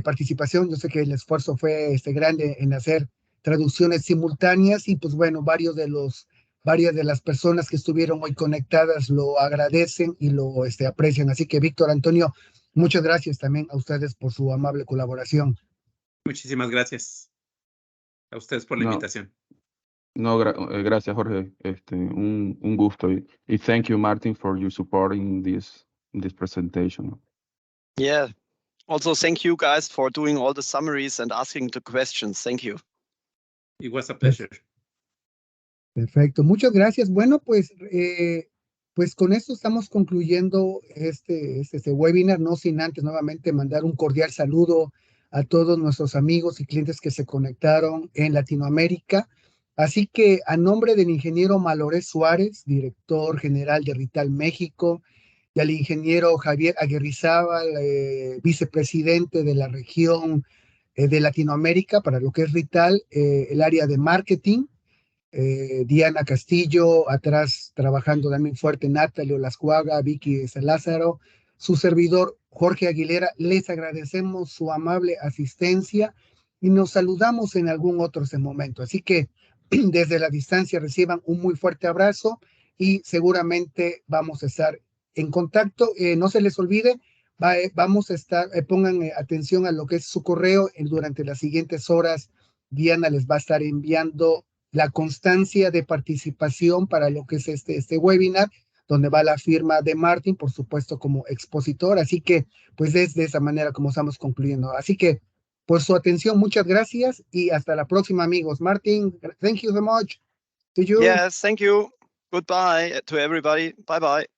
participación. Yo sé que el esfuerzo fue grande en hacer traducciones simultáneas y pues bueno, varias de las personas que estuvieron hoy conectadas lo agradecen y lo aprecian. Así que Víctor, Antonio, muchas gracias también a ustedes por su amable colaboración. Muchísimas gracias a ustedes por la No, invitación. no, gracias, Jorge. Un gusto. Y thank you, Martin, for your support in this presentation. Yeah. Also, thank you guys for doing all the summaries and asking the questions. Thank you. It was a pleasure. Perfecto, muchas gracias. Bueno, pues con esto estamos concluyendo este webinar, no sin antes nuevamente mandar un cordial saludo a todos nuestros amigos y clientes que se conectaron en Latinoamérica. Así que a nombre del ingeniero Malorés Suárez, director general de Rittal México, y al ingeniero Javier Aguirrizábal, vicepresidente de la región de Latinoamérica para lo que es Rittal, el área de marketing, Diana Castillo, atrás trabajando también fuerte, Natalia Olascuaga, Vicky Lázaro, su servidor Jorge Aguilera, les agradecemos su amable asistencia y nos saludamos en algún otro momento. Así que desde la distancia reciban un muy fuerte abrazo y seguramente vamos a estar en contacto. No se les olvide, vamos a estar, pongan atención a lo que es su correo. Durante las siguientes horas, Diana les va a estar enviando la constancia de participación para lo que es este webinar, donde va la firma de Martin, por supuesto, como expositor. Así que, pues, es de esa manera como estamos concluyendo. Así que, por su atención, muchas gracias y hasta la próxima, amigos. Martin, thank you so much. To you. Yes, thank you. Goodbye to everybody. Bye-bye.